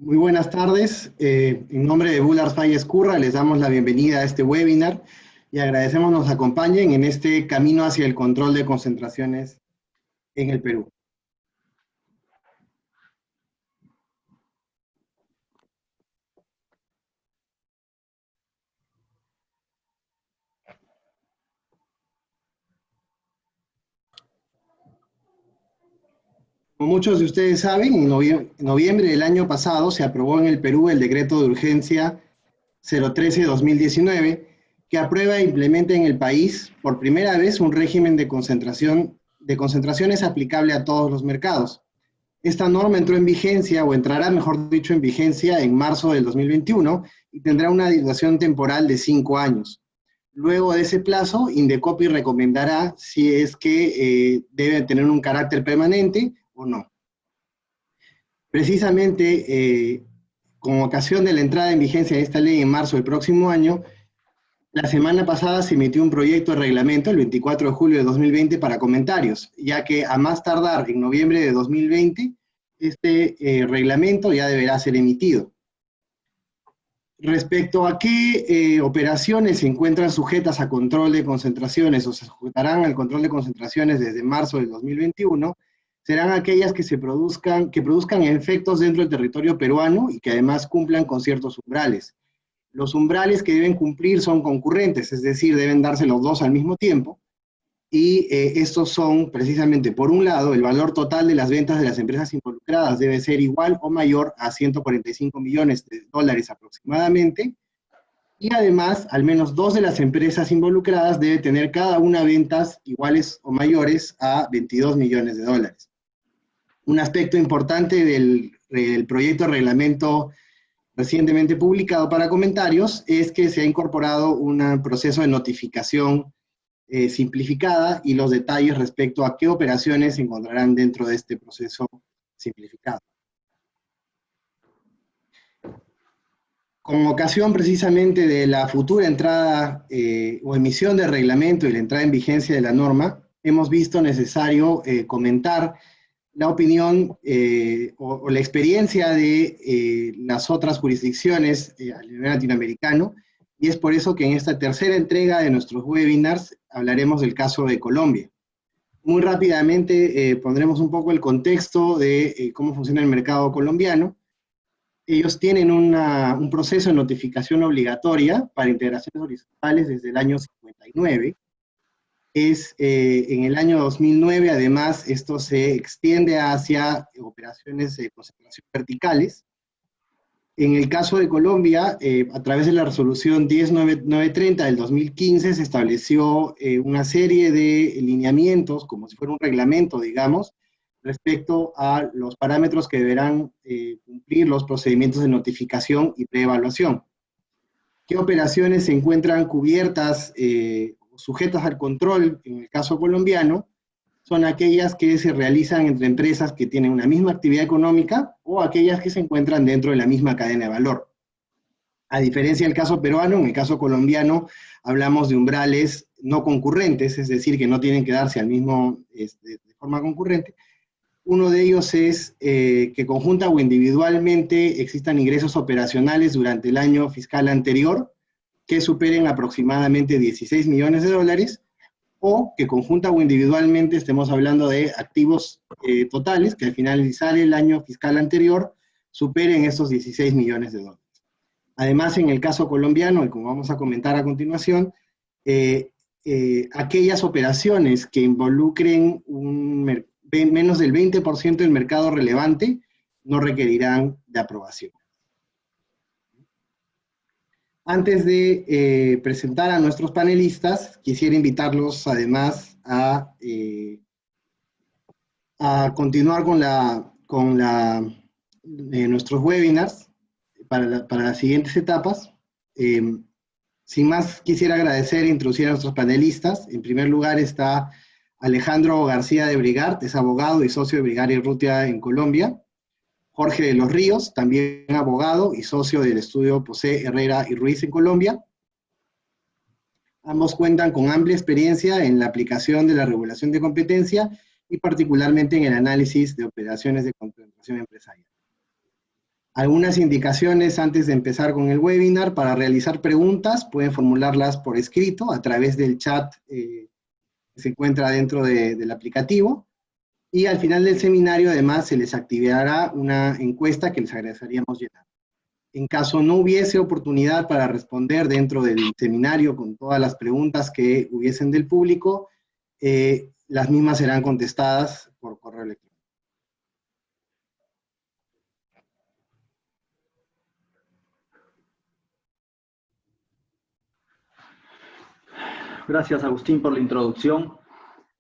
Muy buenas tardes. En nombre de Bullard Faye Escurra les damos la bienvenida a este webinar y agradecemos nos acompañen en este camino hacia el control de concentraciones en el Perú. Como muchos de ustedes saben, en noviembre del año pasado se aprobó en el Perú el decreto de urgencia 013-2019 que aprueba e implementa en el país por primera vez un régimen de concentraciones aplicable a todos los mercados. Esta norma entró en vigencia, o entrará, mejor dicho, en vigencia en marzo del 2021 y tendrá una duración temporal de 5 años. Luego de ese plazo, Indecopi recomendará si es que debe tener un carácter permanente o no. Precisamente, con ocasión de la entrada en vigencia de esta ley en marzo del próximo año, la semana pasada se emitió un proyecto de reglamento, el 24 de julio de 2020, para comentarios, ya que a más tardar en noviembre de 2020, este reglamento ya deberá ser emitido. Respecto a qué operaciones se encuentran sujetas a control de concentraciones o se sujetarán al control de concentraciones desde marzo del 2021, serán aquellas que produzcan efectos dentro del territorio peruano y que además cumplan con ciertos umbrales. Los umbrales que deben cumplir son concurrentes, es decir, deben darse los dos al mismo tiempo, y estos son precisamente, por un lado, el valor total de las ventas de las empresas involucradas debe ser igual o mayor a 145 millones de dólares aproximadamente, y además, al menos dos de las empresas involucradas debe tener cada una ventas iguales o mayores a 22 millones de dólares. Un aspecto importante del proyecto de reglamento recientemente publicado para comentarios es que se ha incorporado un proceso de notificación simplificada y los detalles respecto a qué operaciones se encontrarán dentro de este proceso simplificado. Con ocasión precisamente de la futura entrada o emisión del reglamento y la entrada en vigencia de la norma, hemos visto necesario comentar la opinión o la experiencia de las otras jurisdicciones a nivel latinoamericano, y es por eso que en esta tercera entrega de nuestros webinars hablaremos del caso de Colombia. Muy rápidamente pondremos un poco el contexto de cómo funciona el mercado colombiano. Ellos tienen un proceso de notificación obligatoria para integraciones horizontales desde el año 59. En el año 2009, además, esto se extiende hacia operaciones de concentración verticales. En el caso de Colombia, a través de la resolución 10930 del 2015, se estableció una serie de lineamientos, como si fuera un reglamento, digamos, respecto a los parámetros que deberán cumplir los procedimientos de notificación y preevaluación. ¿Qué operaciones se encuentran cubiertas sujetas al control en el caso colombiano? Son aquellas que se realizan entre empresas que tienen una misma actividad económica o aquellas que se encuentran dentro de la misma cadena de valor. A diferencia del caso peruano, en el caso colombiano hablamos de umbrales no concurrentes, es decir, que no tienen que darse al mismo, de forma concurrente. Uno de ellos es que conjunta o individualmente existan ingresos operacionales durante el año fiscal anterior que superen aproximadamente 16 millones de dólares, o que conjunta o individualmente estemos hablando de activos totales que al finalizar el año fiscal anterior superen estos 16 millones de dólares. Además, en el caso colombiano, y como vamos a comentar a continuación, aquellas operaciones que involucren menos del 20% del mercado relevante no requerirán de aprobación. Antes de presentar a nuestros panelistas, quisiera invitarlos además a continuar con nuestros webinars para las siguientes etapas. Sin más, quisiera agradecer e introducir a nuestros panelistas. En primer lugar está Alejandro García de Brigart, es abogado y socio de Brigart y Rutia en Colombia. Jorge de los Ríos, también abogado y socio del estudio Posé, Herrera y Ruiz en Colombia. Ambos cuentan con amplia experiencia en la aplicación de la regulación de competencia y particularmente en el análisis de operaciones de concentración empresarial. Algunas indicaciones antes de empezar con el webinar: para realizar preguntas, pueden formularlas por escrito a través del chat que se encuentra dentro del aplicativo. Y al final del seminario, además, se les activará una encuesta que les agradeceríamos llenar. En caso no hubiese oportunidad para responder dentro del seminario con todas las preguntas que hubiesen del público, las mismas serán contestadas por correo electrónico. Gracias, Agustín, por la introducción.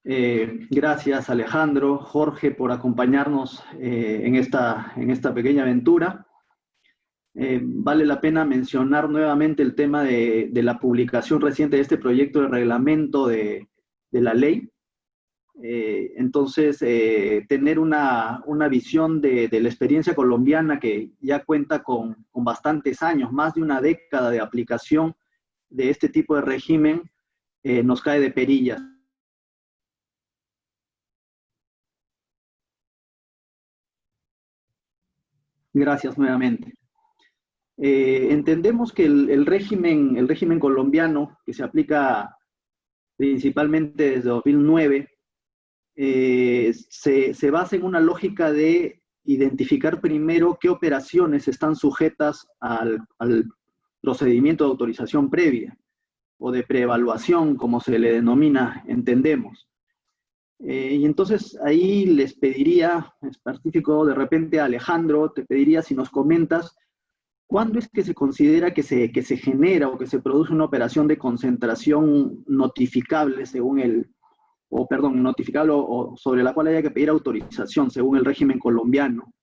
Gracias, Alejandro, Jorge, por acompañarnos en esta pequeña aventura. Vale la pena mencionar nuevamente el tema de la publicación reciente de este proyecto de reglamento de la ley. Entonces, tener una visión de la experiencia colombiana, que ya cuenta con bastantes años, más de una década de aplicación de este tipo de régimen, nos cae de perillas. Gracias nuevamente. Entendemos que el régimen colombiano, que se aplica principalmente desde 2009, se basa en una lógica de identificar primero qué operaciones están sujetas al procedimiento de autorización previa o de preevaluación, como se le denomina, entendemos. Y entonces ahí les pediría, en específico de repente a Alejandro, te pediría si nos comentas cuándo es que se considera que se genera o que se produce una operación de concentración notificable notificable o sobre la cual haya que pedir autorización según el régimen colombiano.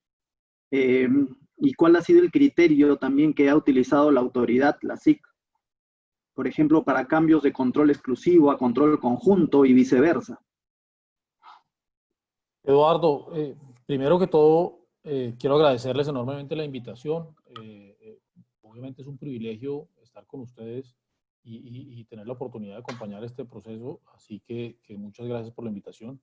Y cuál ha sido el criterio también que ha utilizado la autoridad, la SIC, por ejemplo, para cambios de control exclusivo a control conjunto y viceversa. Eduardo, primero que todo, quiero agradecerles enormemente la invitación. Obviamente es un privilegio estar con ustedes y tener la oportunidad de acompañar este proceso, así que muchas gracias por la invitación.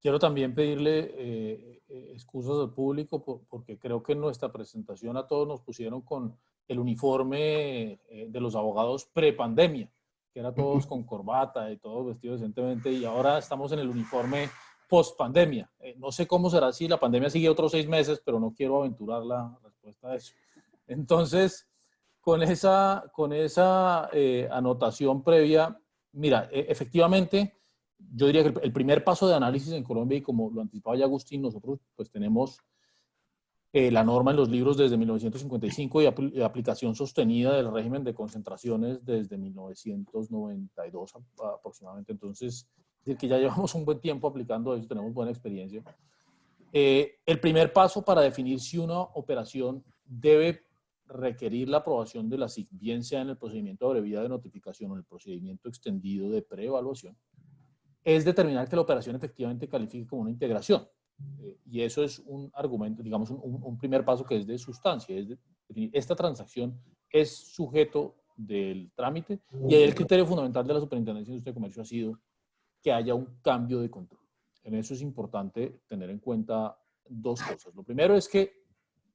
Quiero también pedirle excusas al público porque creo que en nuestra presentación a todos nos pusieron con el uniforme de los abogados pre-pandemia, que era todos con corbata y todos vestidos decentemente, y ahora estamos en el uniforme post-pandemia. No sé cómo será si la pandemia sigue otros 6 meses, pero no quiero aventurar la respuesta a eso. Entonces, con esa anotación previa, mira, efectivamente, yo diría que el primer paso de análisis en Colombia, y como lo anticipaba ya Agustín, nosotros pues tenemos la norma en los libros desde 1955 y aplicación sostenida del régimen de concentraciones desde 1992 aproximadamente. Entonces, es decir, que ya llevamos un buen tiempo aplicando eso, tenemos buena experiencia. El primer paso para definir si una operación debe requerir la aprobación de la SIC, bien sea en el procedimiento abreviado de notificación o en el procedimiento extendido de preevaluación, es determinar que la operación efectivamente califique como una integración. Y eso es un argumento, digamos, un primer paso que es de sustancia, es definir, esta transacción es sujeto del trámite, y ahí el criterio fundamental de la Superintendencia de Industria y Comercio ha sido que haya un cambio de control. En eso es importante tener en cuenta dos cosas. Lo primero es que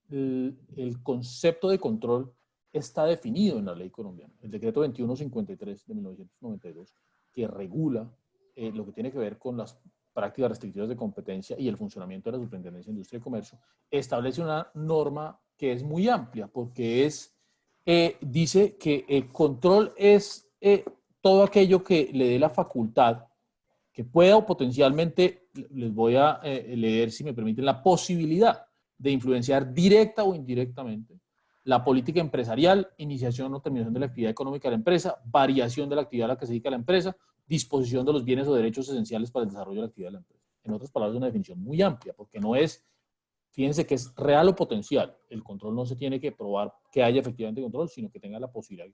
el concepto de control está definido en la ley colombiana. El decreto 2153 de 1992, que regula lo que tiene que ver con las prácticas restrictivas de competencia y el funcionamiento de la Superintendencia de Industria y Comercio, establece una norma que es muy amplia, porque dice que el control es todo aquello que le dé la facultad, que pueda o potencialmente, les voy a leer, si me permiten, la posibilidad de influenciar directa o indirectamente la política empresarial, iniciación o terminación de la actividad económica de la empresa, variación de la actividad a la que se dedica la empresa, disposición de los bienes o derechos esenciales para el desarrollo de la actividad de la empresa. En otras palabras, es una definición muy amplia, porque no es, fíjense que es real o potencial. El control no se tiene que probar que haya efectivamente control, sino que tenga la posibilidad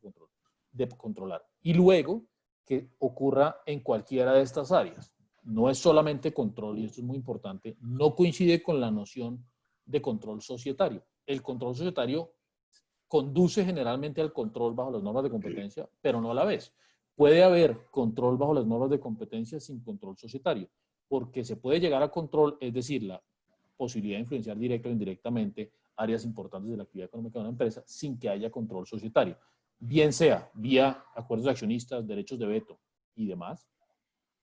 de controlar. Y luego, que ocurra en cualquiera de estas áreas. No es solamente control, y esto es muy importante, no coincide con la noción de control societario. El control societario conduce generalmente al control bajo las normas de competencia, pero no a la vez. Puede haber control bajo las normas de competencia sin control societario, porque se puede llegar a control, es decir, la posibilidad de influenciar directa o indirectamente áreas importantes de la actividad económica de una empresa sin que haya control societario, bien sea vía acuerdos de accionistas, derechos de veto y demás,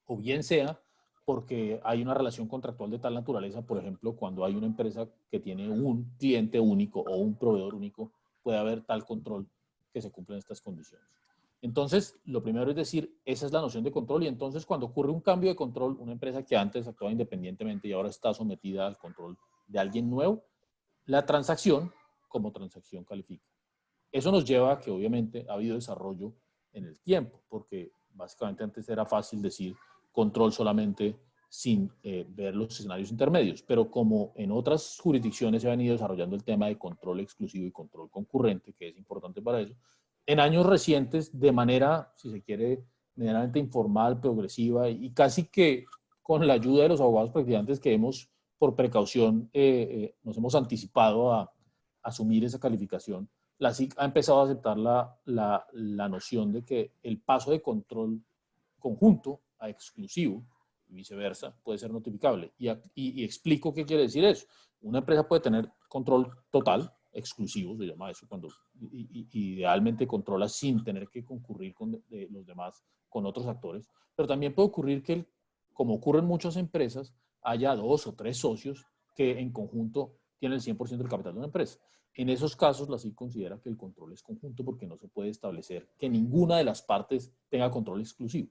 o bien sea porque hay una relación contractual de tal naturaleza, por ejemplo, cuando hay una empresa que tiene un cliente único o un proveedor único, puede haber tal control que se cumplen estas condiciones. Entonces, lo primero es decir, esa es la noción de control, y entonces cuando ocurre un cambio de control, una empresa que antes actuaba independientemente y ahora está sometida al control de alguien nuevo, la transacción como transacción califica. Eso nos lleva a que obviamente ha habido desarrollo en el tiempo, porque básicamente antes era fácil decir control solamente sin ver los escenarios intermedios, pero como en otras jurisdicciones se ha venido desarrollando el tema de control exclusivo y control concurrente, que es importante para eso, en años recientes, de manera, si se quiere, medianamente informal, progresiva y casi que con la ayuda de los abogados practicantes que hemos, por precaución, nos hemos anticipado a asumir esa calificación, la SIC ha empezado a aceptar la noción de que el paso de control conjunto a exclusivo y viceversa puede ser notificable. Y explico qué quiere decir eso. Una empresa puede tener control total, exclusivo, se llama eso, cuando idealmente controla sin tener que concurrir con los demás, con otros actores, pero también puede ocurrir que, como ocurre en muchas empresas, haya 2 o 3 socios que en conjunto tienen el 100% del capital de una empresa. En esos casos, la SIC considera que el control es conjunto porque no se puede establecer que ninguna de las partes tenga control exclusivo.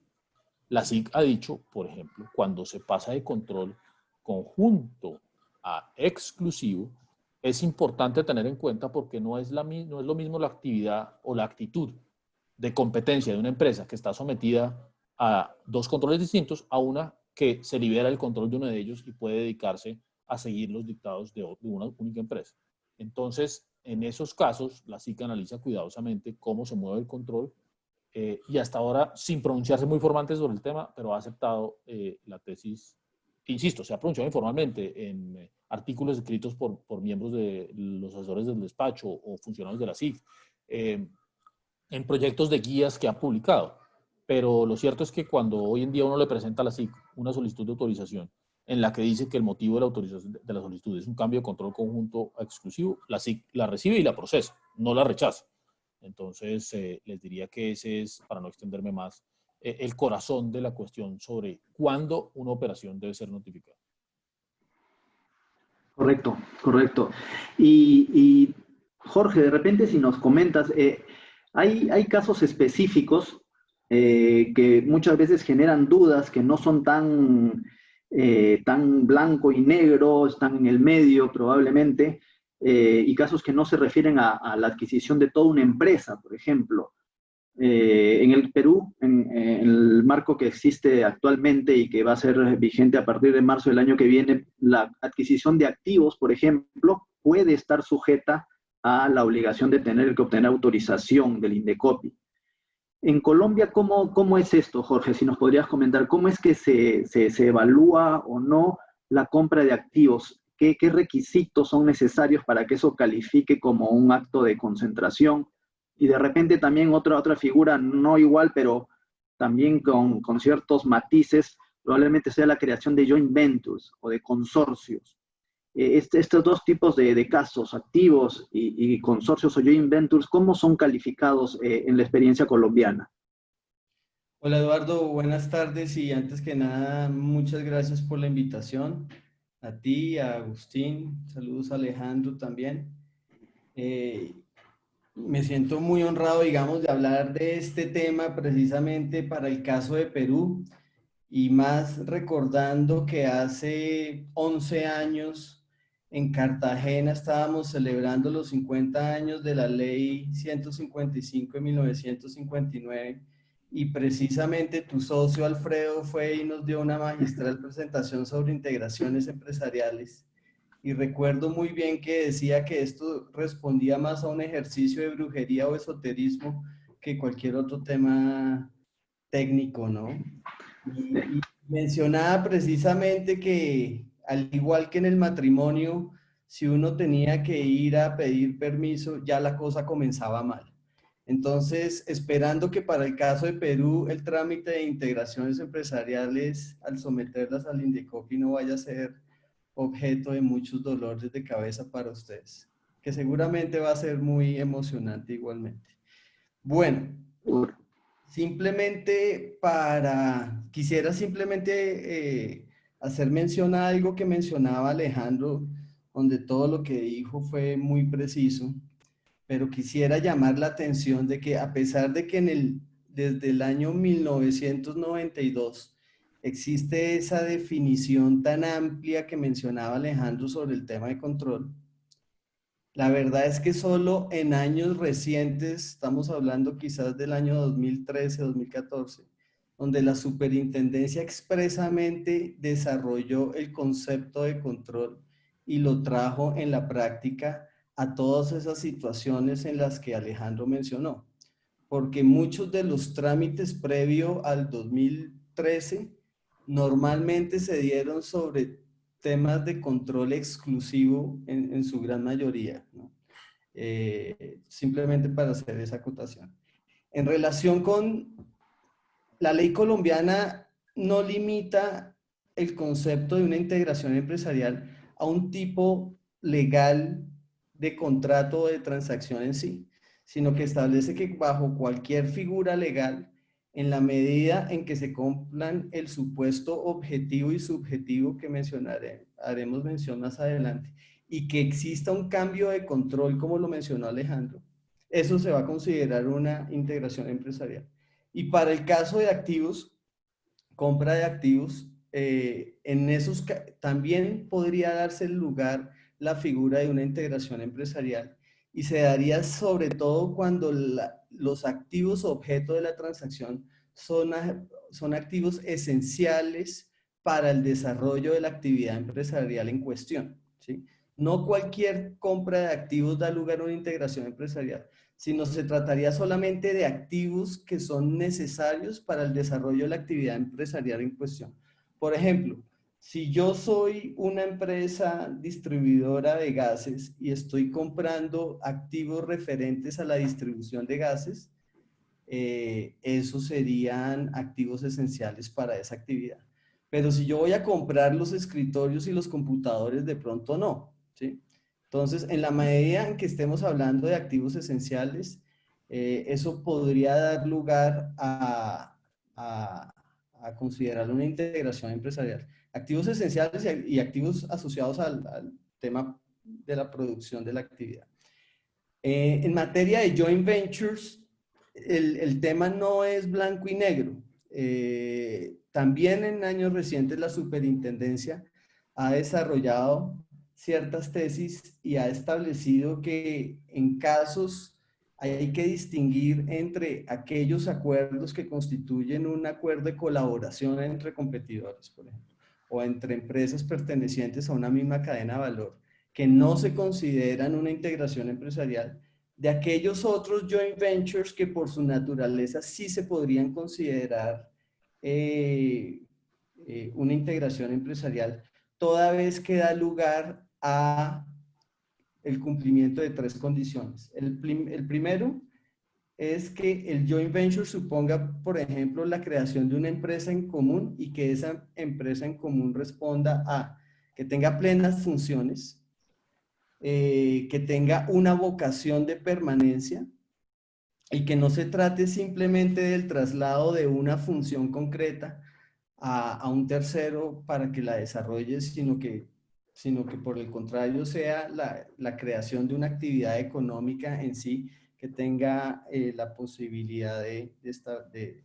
La SIC ha dicho, por ejemplo, cuando se pasa de control conjunto a exclusivo, es importante tener en cuenta porque no es lo mismo la actividad o la actitud de competencia de una empresa que está sometida a 2 controles distintos a una que se libera el control de uno de ellos y puede dedicarse a seguir los dictados de una única empresa. Entonces, en esos casos, la SIC analiza cuidadosamente cómo se mueve el control y hasta ahora, sin pronunciarse muy formalmente sobre el tema, pero ha aceptado la tesis, que insisto, se ha pronunciado informalmente en artículos escritos por miembros de los asesores del despacho o funcionarios de la SIC, en proyectos de guías que ha publicado. Pero lo cierto es que cuando hoy en día uno le presenta a la SIC una solicitud de autorización en la que dice que el motivo de la autorización de la solicitud es un cambio de control conjunto a exclusivo, la SIC la recibe y la procesa, no la rechaza. Entonces, les diría que ese es, para no extenderme más, el corazón de la cuestión sobre cuándo una operación debe ser notificada. Correcto, correcto. Y Jorge, de repente si nos comentas, hay casos específicos que muchas veces generan dudas, que no son tan blanco y negro, están en el medio probablemente, y casos que no se refieren a la adquisición de toda una empresa, por ejemplo. En el Perú, en el marco que existe actualmente y que va a ser vigente a partir de marzo del año que viene, la adquisición de activos, por ejemplo, puede estar sujeta a la obligación de tener que obtener autorización del Indecopi. En Colombia, ¿cómo es esto, Jorge? Si nos podrías comentar, ¿cómo es que se evalúa o no la compra de activos? ¿Qué requisitos son necesarios para que eso califique como un acto de concentración? Y de repente también otra figura, no igual, pero también con ciertos matices, probablemente sea la creación de joint ventures o de consorcios. Estos 2 tipos de casos, activos y consorcios o joint ventures, ¿cómo son calificados en la experiencia colombiana? Hola Eduardo, buenas tardes y antes que nada, muchas gracias por la invitación. A ti, a Agustín, saludos a Alejandro también. Me siento muy honrado, digamos, de hablar de este tema precisamente para el caso de Perú y más recordando que hace 11 años en Cartagena estábamos celebrando los 50 años de la ley 155 de 1959 y precisamente tu socio Alfredo fue y nos dio una magistral presentación sobre integraciones empresariales. Y recuerdo muy bien que decía que esto respondía más a un ejercicio de brujería o esoterismo que cualquier otro tema técnico, ¿no? Y mencionaba precisamente que, al igual que en el matrimonio, si uno tenía que ir a pedir permiso, ya la cosa comenzaba mal. Entonces, esperando que para el caso de Perú, el trámite de integraciones empresariales, al someterlas al Indecopi, no vaya a ser objeto de muchos dolores de cabeza para ustedes. que seguramente va a ser muy emocionante igualmente. Bueno, quisiera simplemente hacer mención a algo que mencionaba Alejandro, donde todo lo que dijo fue muy preciso, pero quisiera llamar la atención de que a pesar de que desde el año 1992 existe esa definición tan amplia que mencionaba Alejandro sobre el tema de control, la verdad es que solo en años recientes, estamos hablando quizás del año 2013, 2014, donde la superintendencia expresamente desarrolló el concepto de control y lo trajo en la práctica a todas esas situaciones en las que Alejandro mencionó. Porque muchos de los trámites previo al 2013 normalmente se dieron sobre temas de control exclusivo en su gran mayoría, ¿no? Simplemente para hacer esa acotación. En relación con la ley colombiana, no limita el concepto de una integración empresarial a un tipo legal de contrato o de transacción en sí, sino que establece que bajo cualquier figura legal, en la medida en que se cumplan el supuesto objetivo y subjetivo que haremos mención más adelante, y que exista un cambio de control, como lo mencionó Alejandro, eso se va a considerar una integración empresarial. Y para el caso de activos, compra de activos, en esos también podría darse lugar la figura de una integración empresarial, y se daría sobre todo cuando los activos objeto de la transacción son activos esenciales para el desarrollo de la actividad empresarial en cuestión, ¿sí? No cualquier compra de activos da lugar a una integración empresarial, sino se trataría solamente de activos que son necesarios para el desarrollo de la actividad empresarial en cuestión. Por ejemplo, si yo soy una empresa distribuidora de gases y estoy comprando activos referentes a la distribución de gases, esos serían activos esenciales para esa actividad. Pero si yo voy a comprar los escritorios y los computadores, de pronto no, ¿sí? Entonces, en la medida en que estemos hablando de activos esenciales, eso podría dar lugar a considerar una integración empresarial. Activos esenciales y activos asociados al tema de la producción de la actividad. En materia de joint ventures, el tema no es blanco y negro. También en años recientes la superintendencia ha desarrollado ciertas tesis y ha establecido que en casos hay que distinguir entre aquellos acuerdos que constituyen un acuerdo de colaboración entre competidores, por ejemplo, o entre empresas pertenecientes a una misma cadena de valor, que no se consideran una integración empresarial, de aquellos otros joint ventures que por su naturaleza sí se podrían considerar una integración empresarial, toda vez que da lugar a el cumplimiento de tres condiciones. El primero es que el joint venture suponga, por ejemplo, la creación de una empresa en común y que esa empresa en común responda a que tenga plenas funciones, que tenga una vocación de permanencia y que no se trate simplemente del traslado de una función concreta a un tercero para que la desarrolle, sino que por el contrario sea la creación de una actividad económica en sí que tenga la posibilidad de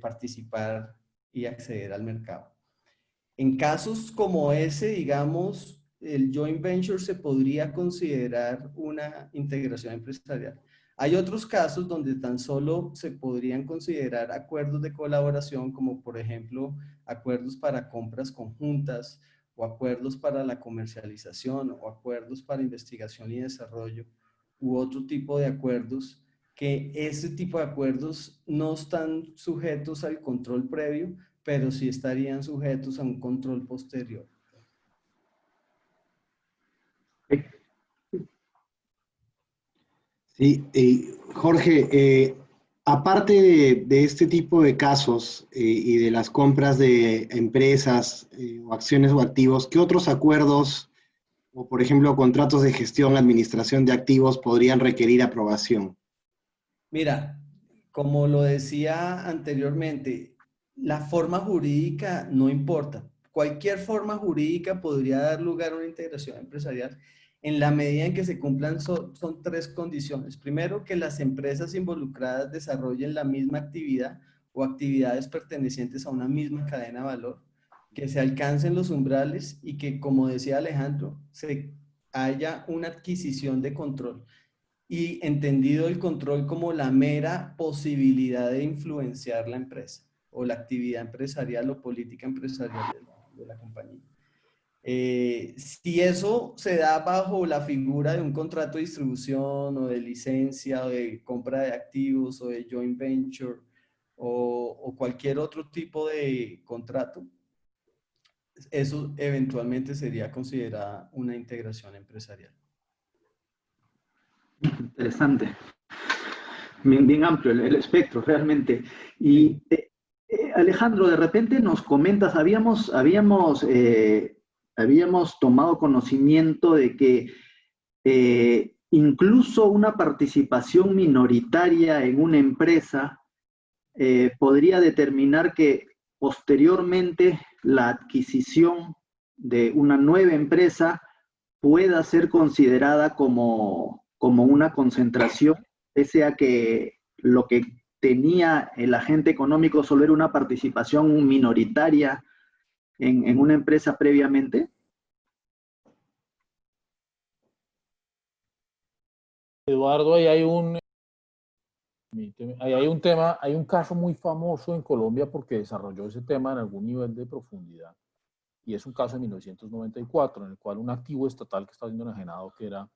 participar y acceder al mercado. En casos como ese, digamos, el joint venture se podría considerar una integración empresarial. Hay otros casos donde tan solo se podrían considerar acuerdos de colaboración, como por ejemplo acuerdos para compras conjuntas o acuerdos para la comercialización o acuerdos para investigación y desarrollo u otro tipo de acuerdos, que ese tipo de acuerdos no están sujetos al control previo, pero sí estarían sujetos a un control posterior. Sí, Jorge, aparte de este tipo de casos y de las compras de empresas o acciones o activos, ¿qué otros acuerdos O, por ejemplo, contratos de gestión, administración de activos podrían requerir aprobación. Mira, como lo decía anteriormente, la forma jurídica no importa. Cualquier forma jurídica podría dar lugar a una integración empresarial en la medida en que se cumplan son tres condiciones. Primero, que las empresas involucradas desarrollen la misma actividad o actividades pertenecientes a una misma cadena de valor, que se alcancen los umbrales y que, como decía Alejandro, se haya una adquisición de control y entendido el control como la mera posibilidad de influenciar la empresa o la actividad empresarial o política empresarial de la compañía. Si eso se da bajo la figura de un contrato de distribución o de licencia o de compra de activos o de joint venture o cualquier otro tipo de contrato, eso eventualmente sería considerada una integración empresarial. Interesante. Bien, bien amplio el espectro, realmente. Y Alejandro, de repente nos comentas, habíamos tomado conocimiento de que incluso una participación minoritaria en una empresa podría determinar que posteriormente la adquisición de una nueva empresa pueda ser considerada como una concentración, pese a que lo que tenía el agente económico solo era una participación minoritaria en una empresa previamente? Eduardo, ahí hay un tema, hay un caso muy famoso en Colombia porque desarrolló ese tema en algún nivel de profundidad. Y es un caso de 1994, en el cual un activo estatal que está siendo enajenado, que era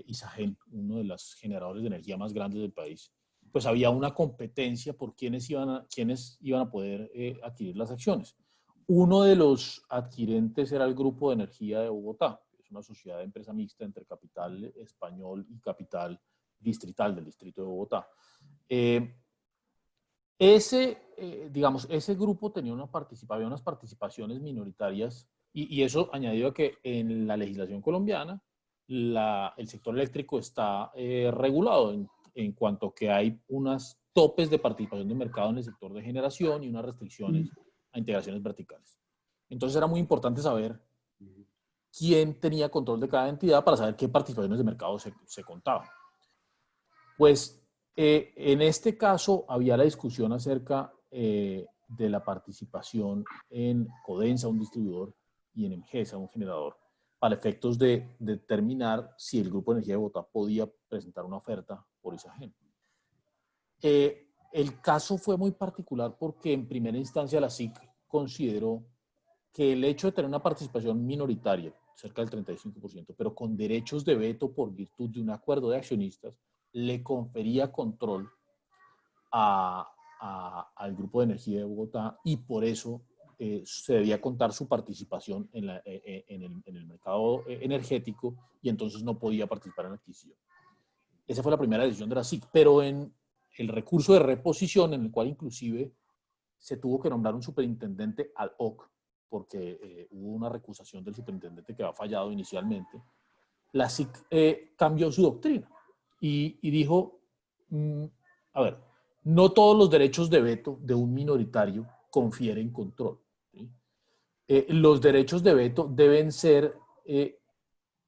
Isagen, uno de los generadores de energía más grandes del país, pues había una competencia por quiénes iban a poder adquirir las acciones. Uno de los adquirentes era el Grupo de Energía de Bogotá, que es una sociedad de empresa mixta entre capital español y capital distrital del distrito de Bogotá. Ese grupo tenía había unas participaciones minoritarias y eso añadido a que en la legislación colombiana el sector eléctrico está regulado en cuanto que hay unos topes de participación de mercado en el sector de generación y unas restricciones a integraciones verticales. Entonces era muy importante saber quién tenía control de cada entidad para saber qué participaciones de mercado se contaban. Pues en este caso había la discusión acerca de la participación en Codensa, un distribuidor, y en Emgesa, un generador, para efectos de determinar si el Grupo de Energía de Bogotá podía presentar una oferta por Isagen. El caso fue muy particular porque en primera instancia la SIC consideró que el hecho de tener una participación minoritaria, cerca del 35%, pero con derechos de veto por virtud de un acuerdo de accionistas, le confería control al Grupo de Energía de Bogotá y por eso se debía contar su participación en el mercado energético y entonces no podía participar en la adquisición. Esa fue la primera decisión de la SIC, pero en el recurso de reposición, en el cual inclusive se tuvo que nombrar un superintendente ad hoc, porque hubo una recusación del superintendente que había fallado inicialmente, la SIC cambió su doctrina y dijo, a ver, no todos los derechos de veto de un minoritario confieren control. ¿Sí? Los derechos de veto deben ser,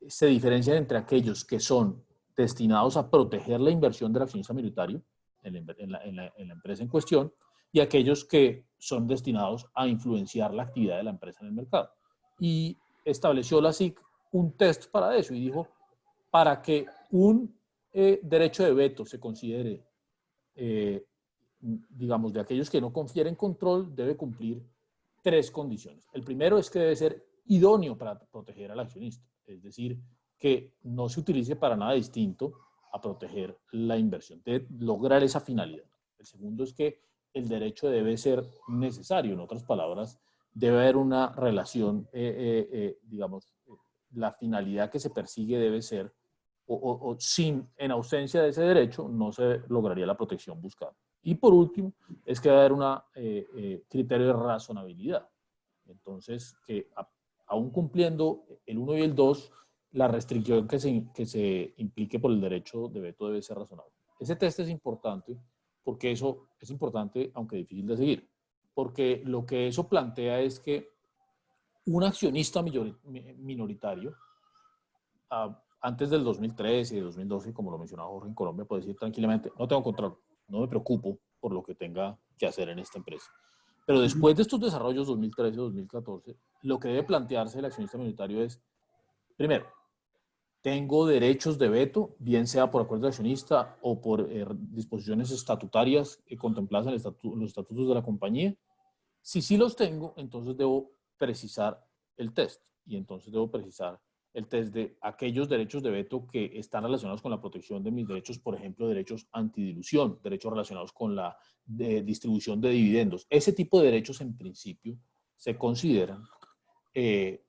se diferencian entre aquellos que son destinados a proteger la inversión del accionista minoritario en la empresa en cuestión y aquellos que son destinados a influenciar la actividad de la empresa en el mercado. Y estableció la SIC un test para eso y dijo, para que un derecho de veto se considere, digamos, de aquellos que no confieren control, debe cumplir tres condiciones. El primero es que debe ser idóneo para proteger al accionista, es decir, que no se utilice para nada distinto a proteger la inversión, de lograr esa finalidad. El segundo es que el derecho debe ser necesario, en otras palabras, debe haber una relación, digamos, la finalidad que se persigue debe ser, en ausencia de ese derecho, no se lograría la protección buscada. Y por último, es que debe haber un criterio de razonabilidad. Entonces, que aún cumpliendo el 1 y el 2, la restricción que se implique por el derecho de veto debe ser razonable. Ese test es importante porque eso es importante, aunque difícil de seguir, porque lo que eso plantea es que un accionista minoritario, antes del 2013 y 2012, como lo mencionaba Jorge, en Colombia puede decir tranquilamente, no tengo control, no me preocupo por lo que tenga que hacer en esta empresa. Pero después de estos desarrollos 2013-2014, lo que debe plantearse el accionista minoritario es, primero, tengo derechos de veto, bien sea por acuerdo de accionista o por disposiciones estatutarias contempladas en los estatutos de la compañía. Si sí los tengo, entonces debo precisar el test. Y entonces debo precisar el test de aquellos derechos de veto que están relacionados con la protección de mis derechos, por ejemplo, derechos antidilución, derechos relacionados con la distribución de dividendos. Ese tipo de derechos, en principio, se consideran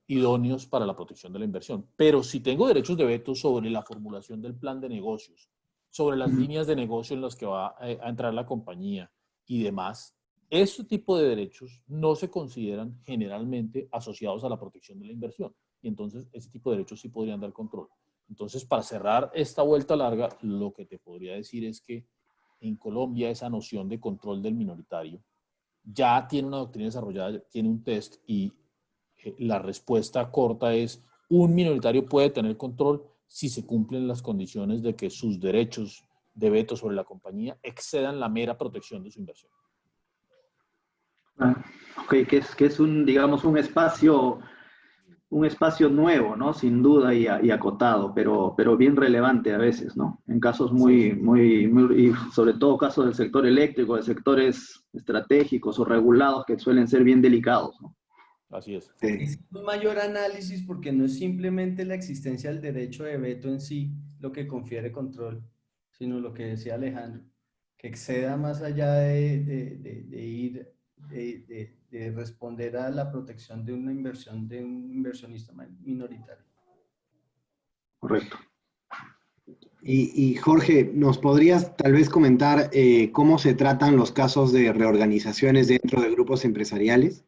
idóneos para la protección de la inversión. Pero si tengo derechos de veto sobre la formulación del plan de negocios, sobre las líneas de negocio en las que va a entrar la compañía y demás, ese tipo de derechos no se consideran generalmente asociados a la protección de la inversión. Y entonces ese tipo de derechos sí podrían dar control. Entonces, para cerrar esta vuelta larga, lo que te podría decir es que en Colombia esa noción de control del minoritario ya tiene una doctrina desarrollada, tiene un test y la respuesta corta es: un minoritario puede tener control si se cumplen las condiciones de que sus derechos de veto sobre la compañía excedan la mera protección de su inversión. Ok, que es un, digamos, un espacio nuevo, ¿no? Sin duda y acotado, pero bien relevante a veces, ¿no? En casos y sobre todo casos del sector eléctrico, de sectores estratégicos o regulados que suelen ser bien delicados, ¿no? Así es. Es un mayor análisis porque no es simplemente la existencia del derecho de veto en sí lo que confiere control, sino lo que decía Alejandro, que exceda más allá de responder a la protección de una inversión de un inversionista minoritario. Correcto. Y Jorge, ¿nos podrías tal vez comentar cómo se tratan los casos de reorganizaciones dentro de grupos empresariales?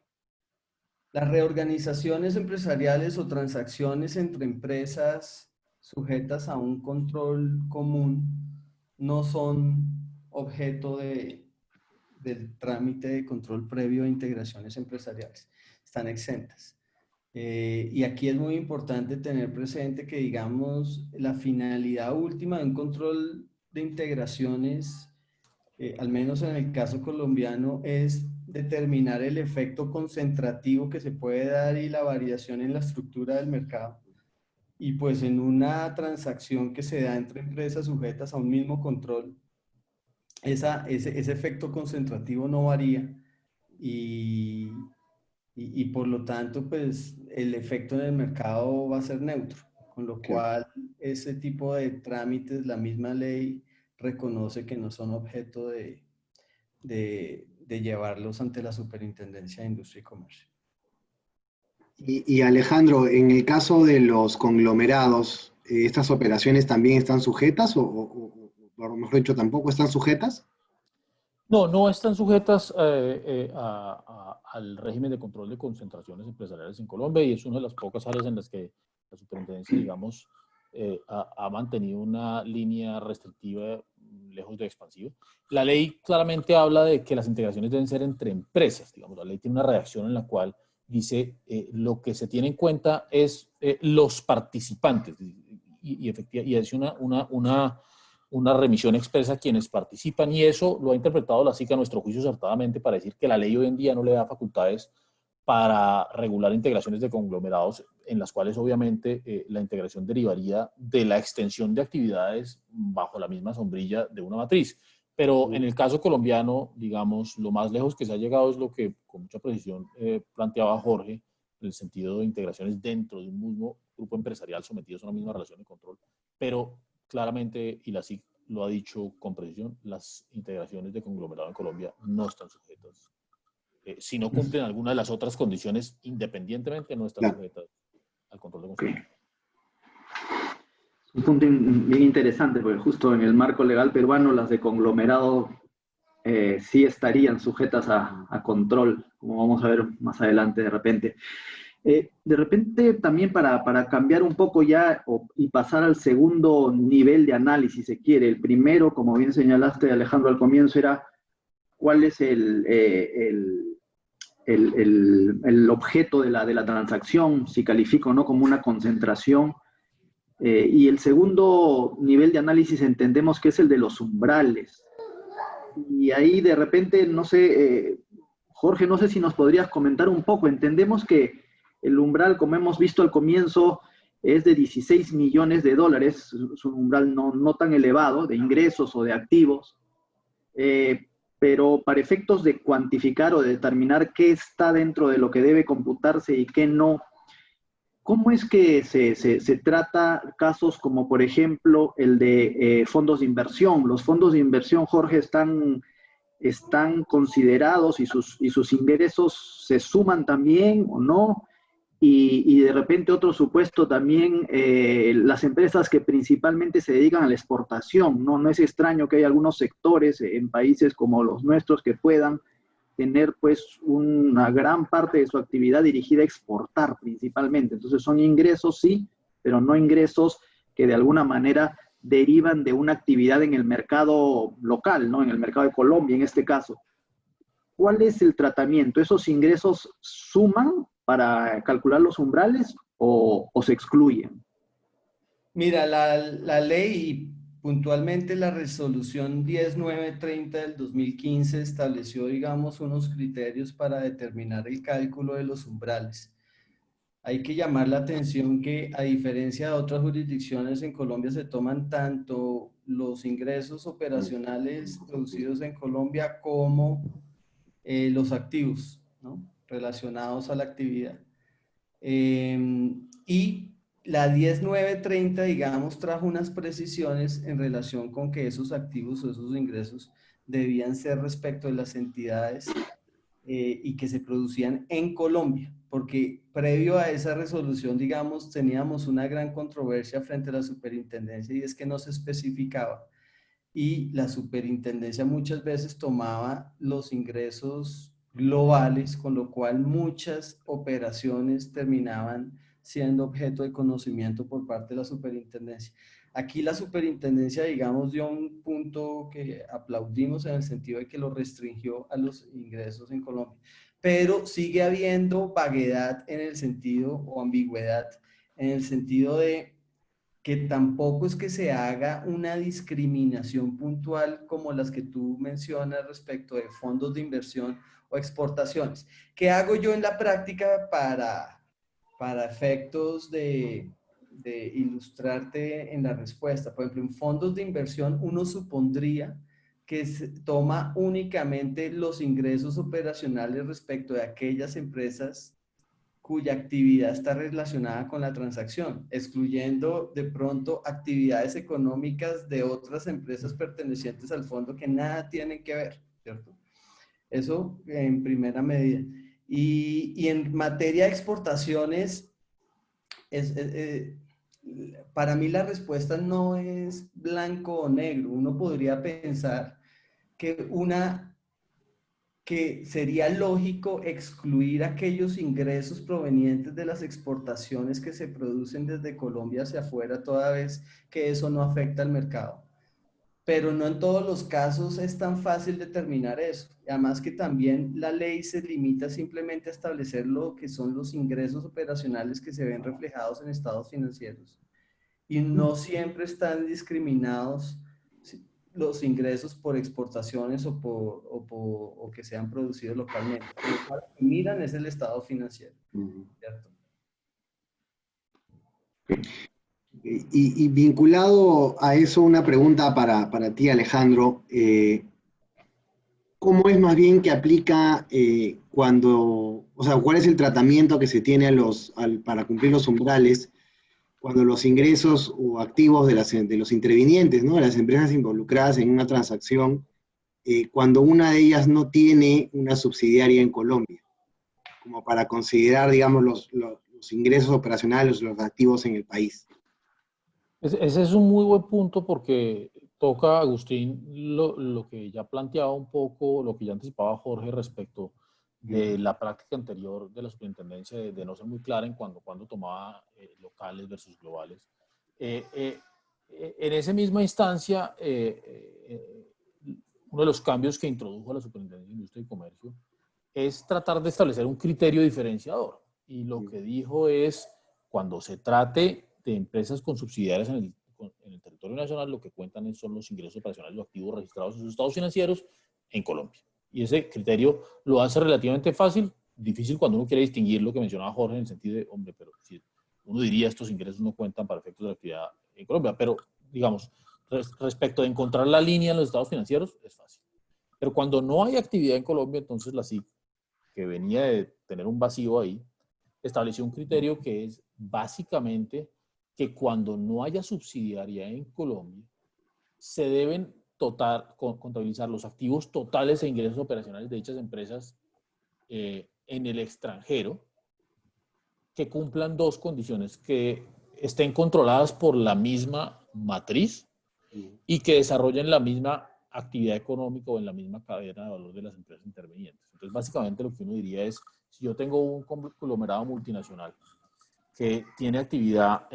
Las reorganizaciones empresariales o transacciones entre empresas sujetas a un control común no son objeto del trámite de control previo de integraciones empresariales. Están exentas. Y aquí es muy importante tener presente que, digamos, la finalidad última de un control de integraciones, al menos en el caso colombiano, es determinar el efecto concentrativo que se puede dar y la variación en la estructura del mercado. Y pues en una transacción que se da entre empresas sujetas a un mismo control, ese efecto concentrativo no varía y por lo tanto, pues el efecto en el mercado va a ser neutro, con lo cual ese tipo de trámites, la misma ley reconoce que no son objeto de llevarlos ante la Superintendencia de Industria y Comercio. Y Alejandro, en el caso de los conglomerados, ¿estas operaciones también están sujetas o mejor dicho, tampoco están sujetas? No, no están sujetas al régimen de control de concentraciones empresariales en Colombia, y es una de las pocas áreas en las que la superintendencia, digamos, ha mantenido una línea restrictiva lejos de expansiva. La ley claramente habla de que las integraciones deben ser entre empresas, digamos. La ley tiene una redacción en la cual dice lo que se tiene en cuenta es los participantes, y es una remisión expresa a quienes participan, y eso lo ha interpretado la SIC a nuestro juicio acertadamente para decir que la ley hoy en día no le da facultades para regular integraciones de conglomerados, en las cuales obviamente la integración derivaría de la extensión de actividades bajo la misma sombrilla de una matriz. Pero en el caso colombiano, digamos, lo más lejos que se ha llegado es lo que con mucha precisión planteaba Jorge, en el sentido de integraciones dentro de un mismo grupo empresarial sometidos a una misma relación de control. Pero claramente, y la SIC lo ha dicho con precisión, las integraciones de conglomerado en Colombia no están sujetas. Si no cumplen alguna de las otras condiciones, independientemente, no están sujetas al control de consumo. Un punto bien interesante, porque justo en el marco legal peruano las de conglomerado sí estarían sujetas a control, como vamos a ver más adelante de repente. De repente también para cambiar un poco ya y pasar al segundo nivel de análisis, si se quiere. El primero, como bien señalaste, Alejandro, al comienzo era cuál es el objeto de la transacción, si califica o no como una concentración. Y el segundo nivel de análisis entendemos que es el de los umbrales. Y ahí de repente, no sé, Jorge, no sé si nos podrías comentar un poco. Entendemos que el umbral, como hemos visto al comienzo, es de 16 millones de dólares, es un umbral no tan elevado de ingresos o de activos, pero para efectos de cuantificar o de determinar qué está dentro de lo que debe computarse y qué no, ¿cómo es que se trata casos como, por ejemplo, el de fondos de inversión? Los fondos de inversión, Jorge, están considerados y sus ingresos se suman también o no. Y de repente otro supuesto también, las empresas que principalmente se dedican a la exportación, ¿no? No es extraño que hay algunos sectores en países como los nuestros que puedan tener pues una gran parte de su actividad dirigida a exportar principalmente. Entonces son ingresos, sí, pero no ingresos que de alguna manera derivan de una actividad en el mercado local, ¿no? En el mercado de Colombia, en este caso. ¿Cuál es el tratamiento? ¿Esos ingresos suman para calcular los umbrales o se excluyen? Mira, la ley y puntualmente la resolución 10930 del 2015 estableció, digamos, unos criterios para determinar el cálculo de los umbrales. Hay que llamar la atención que, a diferencia de otras jurisdicciones, en Colombia se toman tanto los ingresos operacionales producidos en Colombia como los activos, ¿no?, relacionados a la actividad. Y la 10930, digamos, trajo unas precisiones en relación con que esos activos o esos ingresos debían ser respecto de las entidades y que se producían en Colombia, porque previo a esa resolución, digamos, teníamos una gran controversia frente a la superintendencia y es que no se especificaba y la superintendencia muchas veces tomaba los ingresos globales, con lo cual muchas operaciones terminaban siendo objeto de conocimiento por parte de la superintendencia. Aquí la superintendencia, digamos, dio un punto que aplaudimos en el sentido de que lo restringió a los ingresos en Colombia, pero sigue habiendo vaguedad en el sentido, o ambigüedad, en el sentido de que tampoco es que se haga una discriminación puntual como las que tú mencionas respecto de fondos de inversión o exportaciones. ¿Qué hago yo en la práctica para efectos de ilustrarte en la respuesta? Por ejemplo, en fondos de inversión uno supondría que se toma únicamente los ingresos operacionales respecto de aquellas empresas cuya actividad está relacionada con la transacción, excluyendo de pronto actividades económicas de otras empresas pertenecientes al fondo que nada tienen que ver, ¿cierto? Eso en primera medida. Y en materia de exportaciones, para mí la respuesta no es blanco o negro. Uno podría pensar que sería lógico excluir aquellos ingresos provenientes de las exportaciones que se producen desde Colombia hacia afuera, toda vez que eso no afecta al mercado. Pero no en todos los casos es tan fácil determinar eso. Además que también la ley se limita simplemente a establecer lo que son los ingresos operacionales que se ven reflejados en estados financieros. Y no siempre están discriminados los ingresos por exportaciones o que sean producidos localmente. Lo que miran es el estado financiero, ¿cierto? Y vinculado a eso, una pregunta para ti, Alejandro. ¿Cómo es más bien que aplica o sea, cuál es el tratamiento que se tiene para cumplir los umbrales cuando los ingresos o activos de los intervinientes, ¿no?, de las empresas involucradas en una transacción, cuando una de ellas no tiene una subsidiaria en Colombia, como para considerar, digamos, los ingresos operacionales, los activos en el país? Ese es un muy buen punto porque toca, Agustín, lo que ya planteaba un poco, lo que ya anticipaba Jorge respecto de la práctica anterior de la superintendencia de no ser muy clara en cuando tomaba locales versus globales. En esa misma instancia, uno de los cambios que introdujo la Superintendencia de Industria y Comercio es tratar de establecer un criterio diferenciador. Y lo que dijo es, cuando se trate de empresas con subsidiarias en el territorio nacional, lo que cuentan son los ingresos operacionales o activos registrados en sus estados financieros en Colombia. Y ese criterio lo hace relativamente fácil, difícil cuando uno quiere distinguir lo que mencionaba Jorge en el sentido de, hombre, pero si uno diría estos ingresos no cuentan para efectos de la actividad en Colombia, pero digamos, respecto de encontrar la línea en los estados financieros, es fácil. Pero cuando no hay actividad en Colombia, entonces la SIC, que venía de tener un vacío ahí, estableció un criterio que es básicamente que cuando no haya subsidiaria en Colombia, se deben contabilizar los activos totales e ingresos operacionales de dichas empresas en el extranjero, que cumplan dos condiciones: que estén controladas por la misma matriz y que desarrollen la misma actividad económica o en la misma cadena de valor de las empresas intervenientes. Entonces, básicamente lo que uno diría es, si yo tengo un conglomerado multinacional que tiene actividad,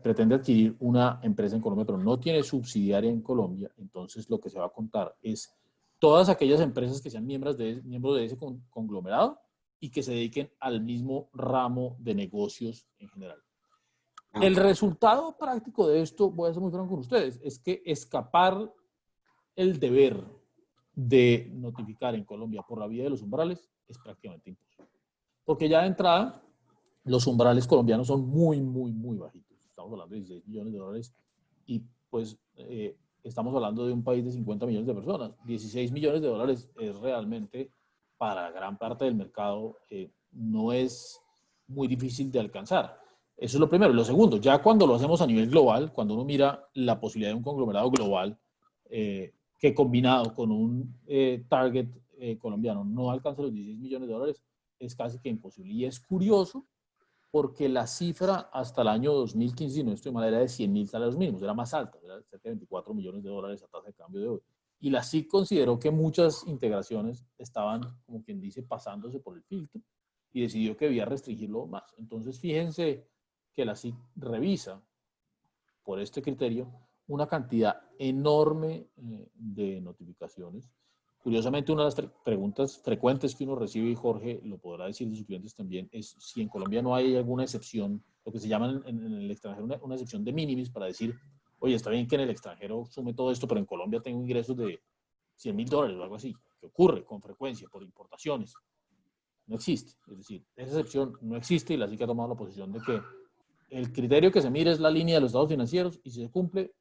pretende adquirir una empresa en Colombia, pero no tiene subsidiaria en Colombia, entonces lo que se va a contar es todas aquellas empresas que sean miembros de ese conglomerado y que se dediquen al mismo ramo de negocios en general. El resultado práctico de esto, voy a ser muy franco con ustedes, es que escapar el deber de notificar en Colombia por la vía de los umbrales es prácticamente imposible. Porque ya de entrada, los umbrales colombianos son muy, muy, muy bajitos. Estamos hablando de 16 millones de dólares y pues estamos hablando de un país de 50 millones de personas. 16 millones de dólares es realmente, para gran parte del mercado, no es muy difícil de alcanzar. Eso es lo primero. Lo segundo, ya cuando lo hacemos a nivel global, cuando uno mira la posibilidad de un conglomerado global, que combinado con un target colombiano no alcanza los 16 millones de dólares, es casi que imposible. Y es curioso porque la cifra hasta el año 2015, si no estoy mal, era de 100.000 salarios mínimos, era más alta, era cerca de 24 millones de dólares a tasa de cambio de hoy. Y la SIC consideró que muchas integraciones estaban, como quien dice, pasándose por el filtro y decidió que debía restringirlo más. Entonces, fíjense que la SIC revisa, por este criterio, una cantidad enorme de notificaciones. Curiosamente, una de las preguntas frecuentes que uno recibe, y Jorge lo podrá decir de sus clientes también, es si en Colombia no hay alguna excepción, lo que se llama en el extranjero una excepción de minimis, para decir, oye, está bien que en el extranjero sume todo esto, pero en Colombia tengo ingresos de 100.000 dólares o algo así, que ocurre con frecuencia por importaciones. No existe. Es decir, esa excepción no existe y la SIC ha tomado la posición de que el criterio que se mire es la línea de los estados financieros y si se cumple,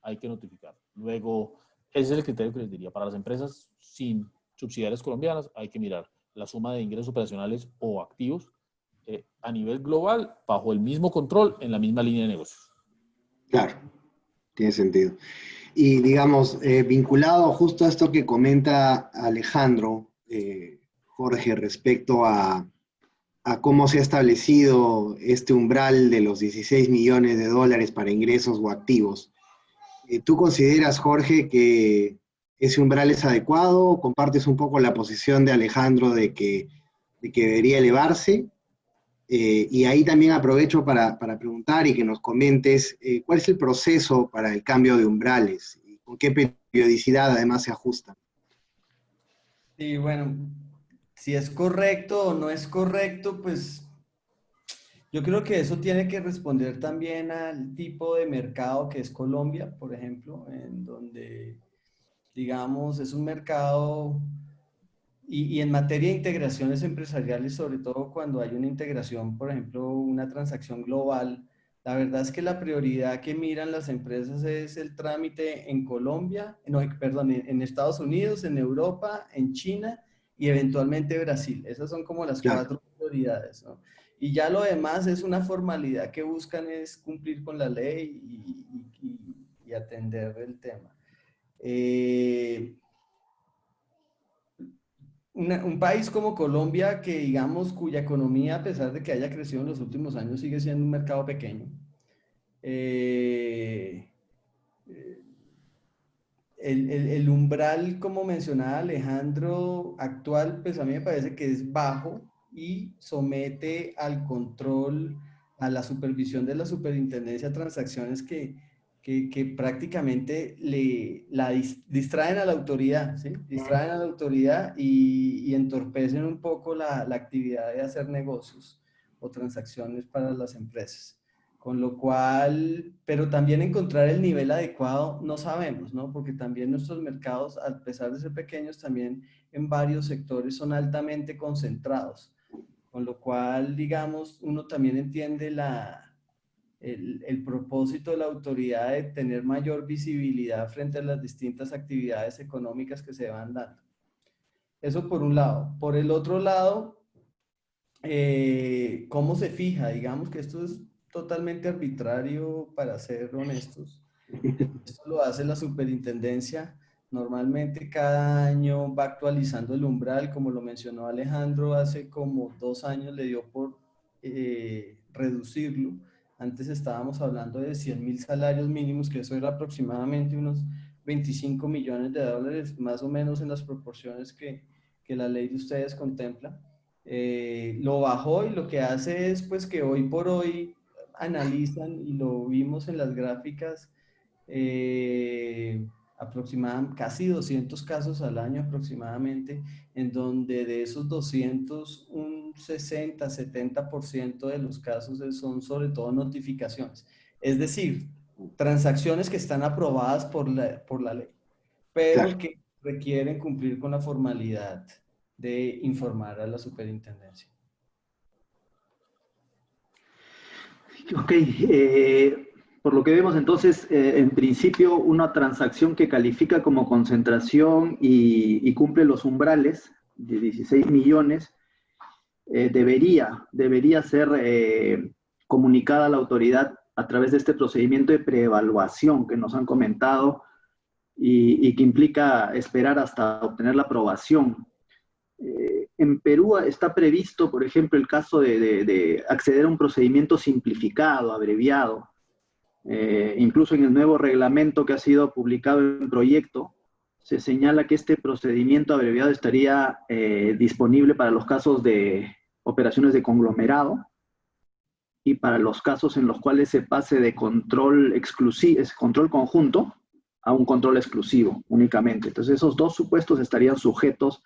hay que notificar. Luego, ese es el criterio que les diría. Para las empresas sin subsidiarias colombianas, hay que mirar la suma de ingresos operacionales o activos a nivel global, bajo el mismo control, en la misma línea de negocios. Claro, tiene sentido. Y digamos, vinculado justo a esto que comenta Alejandro, Jorge, respecto a cómo se ha establecido este umbral de los 16 millones de dólares para ingresos o activos. ¿Tú consideras, Jorge, que ese umbral es adecuado? ¿Compartes un poco la posición de Alejandro de que debería elevarse? Y ahí también aprovecho para preguntar y que nos comentes cuál es el proceso para el cambio de umbrales y con qué periodicidad además se ajusta. Sí, bueno, si es correcto o no es correcto, pues yo creo que eso tiene que responder también al tipo de mercado que es Colombia, por ejemplo, en donde, digamos, es un mercado y en materia de integraciones empresariales, sobre todo cuando hay una integración, por ejemplo, una transacción global, la verdad es que la prioridad que miran las empresas es el trámite en Colombia, no, perdón, en Estados Unidos, en Europa, en China y eventualmente Brasil. Esas son como las Claro. cuatro prioridades, ¿no? Y ya lo demás es una formalidad que buscan es cumplir con la ley y atender el tema. Un país como Colombia, que digamos, cuya economía, a pesar de que haya crecido en los últimos años, sigue siendo un mercado pequeño. el umbral, como mencionaba Alejandro, actual, pues a mí me parece que es bajo y somete al control, a la supervisión de la superintendencia transacciones que prácticamente distraen a la autoridad, ¿sí? Distraen a la autoridad y entorpecen un poco la actividad de hacer negocios o transacciones para las empresas. Con lo cual, pero también encontrar el nivel adecuado no sabemos, ¿no? Porque también nuestros mercados, a pesar de ser pequeños, también en varios sectores son altamente concentrados. Con lo cual, digamos, uno también entiende el propósito de la autoridad de tener mayor visibilidad frente a las distintas actividades económicas que se van dando. Eso por un lado. Por el otro lado, ¿cómo se fija? Digamos que esto es totalmente arbitrario, para ser honestos. Esto lo hace la superintendencia. Normalmente cada año va actualizando el umbral, como lo mencionó Alejandro, hace como 2 años le dio por reducirlo. Antes estábamos hablando de 100.000 salarios mínimos, que eso era aproximadamente unos 25 millones de dólares, más o menos en las proporciones que la ley de ustedes contempla. Lo bajó y lo que hace es pues que hoy por hoy analizan, y lo vimos en las gráficas, aproximadamente casi 200 casos al año aproximadamente, en donde de esos 200, un 60-70% de los casos son sobre todo notificaciones. Es decir, transacciones que están aprobadas por la ley, pero Claro. que requieren cumplir con la formalidad de informar a la superintendencia. Ok, por lo que vemos entonces, en principio, una transacción que califica como concentración y cumple los umbrales de 16 millones, debería ser comunicada a la autoridad a través de este procedimiento de preevaluación que nos han comentado y que implica esperar hasta obtener la aprobación. En Perú está previsto, por ejemplo, el caso de acceder a un procedimiento simplificado, abreviado. Incluso en el nuevo reglamento que ha sido publicado en proyecto, se señala que este procedimiento abreviado estaría disponible para los casos de operaciones de conglomerado y para los casos en los cuales se pase de control conjunto a un control exclusivo únicamente. Entonces, esos dos supuestos estarían sujetos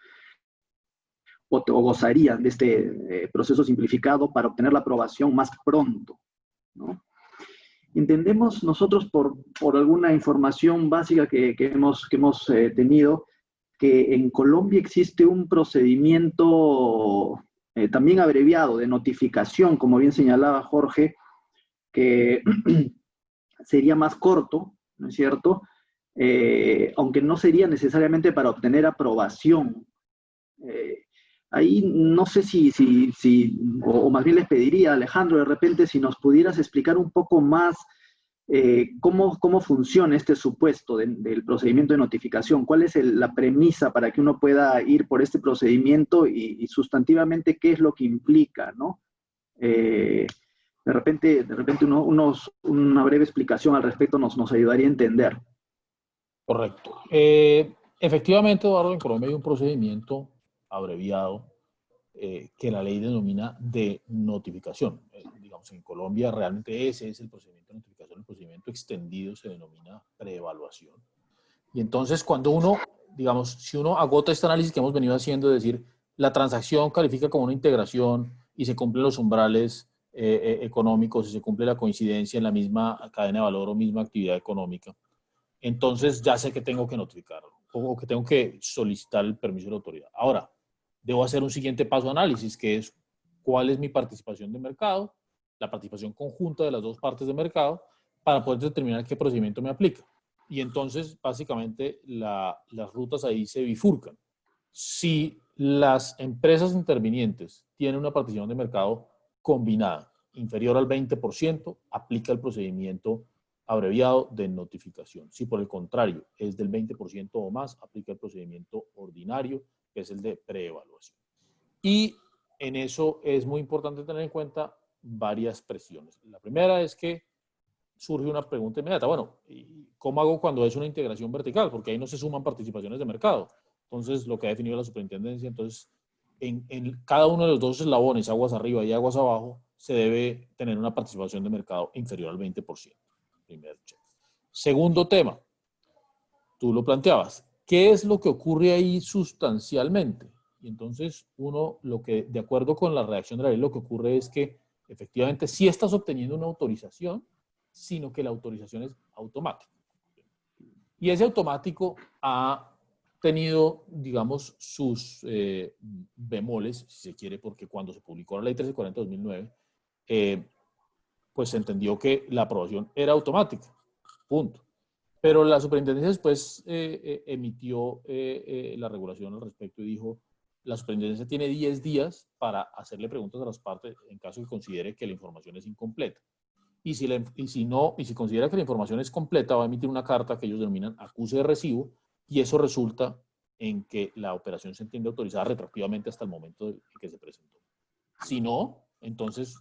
o gozarían de este proceso simplificado para obtener la aprobación más pronto, ¿no? Entendemos nosotros por alguna información básica que hemos tenido, que en Colombia existe un procedimiento también abreviado de notificación, como bien señalaba Jorge, que sería más corto, ¿no es cierto? Aunque no sería necesariamente para obtener aprobación. Ahí no sé o más bien les pediría, Alejandro, de repente, si nos pudieras explicar un poco más cómo funciona este supuesto del procedimiento de notificación, cuál es la premisa para que uno pueda ir por este procedimiento y sustantivamente qué es lo que implica, ¿no? De repente una breve explicación al respecto nos ayudaría a entender. Correcto. Efectivamente, Eduardo, en Colombia hay un procedimiento abreviado que la ley denomina de notificación. Digamos, en Colombia realmente ese es el procedimiento de notificación. El procedimiento extendido se denomina preevaluación. Y entonces cuando uno, digamos, si uno agota este análisis que hemos venido haciendo, es decir, la transacción califica como una integración y se cumplen los umbrales económicos y se cumple la coincidencia en la misma cadena de valor o misma actividad económica, entonces ya sé que tengo que notificarlo o que tengo que solicitar el permiso de la autoridad. Ahora, debo hacer un siguiente paso de análisis, que es cuál es mi participación de mercado, la participación conjunta de las dos partes de mercado, para poder determinar qué procedimiento me aplica. Y entonces, básicamente, las rutas ahí se bifurcan. Si las empresas intervinientes tienen una participación de mercado combinada inferior al 20%, aplica el procedimiento abreviado de notificación. Si por el contrario es del 20% o más, aplica el procedimiento ordinario, que es el de preevaluación. Y en eso es muy importante tener en cuenta varias presiones. La primera es que surge una pregunta inmediata. Bueno, ¿y cómo hago cuando es una integración vertical? Porque ahí no se suman participaciones de mercado. Entonces, lo que ha definido la superintendencia, entonces, en cada uno de los dos eslabones, aguas arriba y aguas abajo, se debe tener una participación de mercado inferior al 20%. Primer check. Segundo tema, tú lo planteabas. ¿Qué es lo que ocurre ahí sustancialmente? Y entonces, de acuerdo con la redacción de la ley, lo que ocurre es que efectivamente sí estás obteniendo una autorización, sino que la autorización es automática. Y ese automático ha tenido, digamos, sus bemoles, si se quiere, porque cuando se publicó la ley 1340 de 2009, pues se entendió que la aprobación era automática, punto. Pero la superintendencia después emitió la regulación al respecto y dijo, la superintendencia tiene 10 días para hacerle preguntas a las partes en caso que considere que la información es incompleta. Y si considera que la información es completa, va a emitir una carta que ellos denominan acuse de recibo, y eso resulta en que la operación se entiende autorizada retroactivamente hasta el momento en que se presentó. Si no, entonces,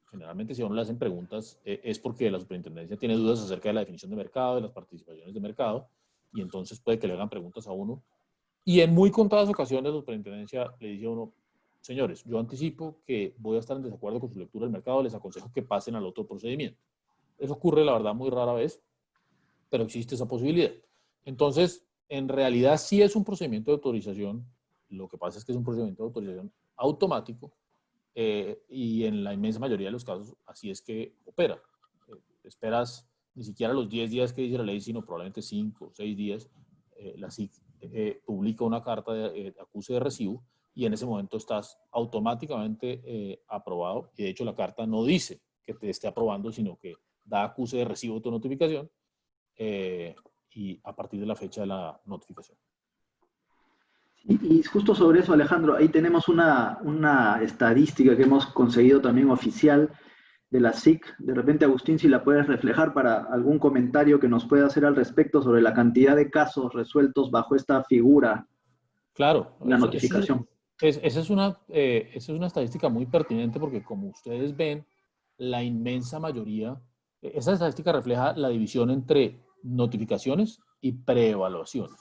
generalmente si a uno le hacen preguntas, es porque la superintendencia tiene dudas acerca de la definición de mercado, de las participaciones de mercado, y entonces puede que le hagan preguntas a uno. Y en muy contadas ocasiones la superintendencia le dice a uno, señores, yo anticipo que voy a estar en desacuerdo con su lectura del mercado, les aconsejo que pasen al otro procedimiento. Eso ocurre, la verdad, muy rara vez, pero existe esa posibilidad. Entonces, en realidad sí es un procedimiento de autorización, lo que pasa es que es un procedimiento de autorización automático, y en la inmensa mayoría de los casos así es que opera. Esperas ni siquiera los 10 días que dice la ley, sino probablemente 5 o 6 días, la SIC publica una carta de acuse de recibo, y en ese momento estás automáticamente aprobado, y de hecho la carta no dice que te esté aprobando, sino que da acuse de recibo de tu notificación, y a partir de la fecha de la notificación. Y justo sobre eso, Alejandro, ahí tenemos una estadística que hemos conseguido también oficial de la SIC. De repente, Agustín, si la puedes reflejar para algún comentario que nos pueda hacer al respecto sobre la cantidad de casos resueltos bajo esta figura. Claro, la notificación. Esa es una estadística muy pertinente, porque como ustedes ven, la inmensa mayoría, esa estadística refleja la división entre notificaciones y preevaluaciones.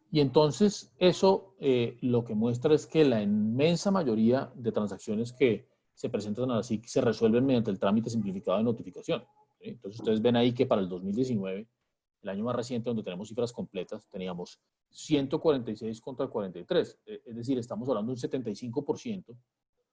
Y entonces eso lo que muestra es que la inmensa mayoría de transacciones que se presentan a la SIC se resuelven mediante el trámite simplificado de notificación. ¿Sí? Entonces ustedes ven ahí que para el 2019, el año más reciente donde tenemos cifras completas, teníamos 146 contra 43. Es decir, estamos hablando de un 75%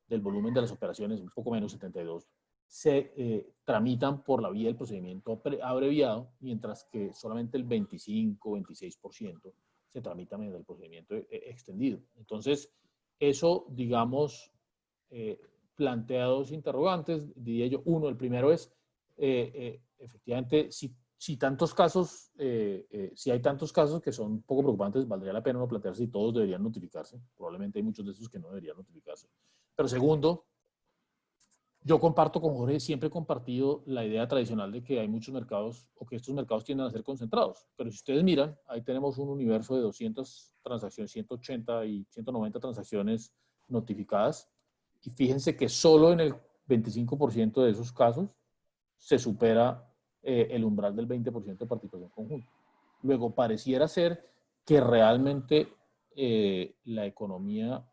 del volumen de las operaciones, un poco menos 72%, se tramitan por la vía del procedimiento abreviado, mientras que solamente el 25-26% se tramita mediante el procedimiento extendido. Entonces, eso, digamos, plantea dos interrogantes, diría yo. Uno, el primero es, efectivamente, si tantos casos, si hay tantos casos que son poco preocupantes, valdría la pena no plantearse si todos deberían notificarse. Probablemente hay muchos de esos que no deberían notificarse. Pero segundo, yo comparto con Jorge, siempre he compartido la idea tradicional de que hay muchos mercados, o que estos mercados tienden a ser concentrados. Pero si ustedes miran, ahí tenemos un universo de 200 transacciones, 180 y 190 transacciones notificadas, y fíjense que solo en el 25% de esos casos se supera el umbral del 20% de participación conjunta. Luego, pareciera ser que realmente la economía,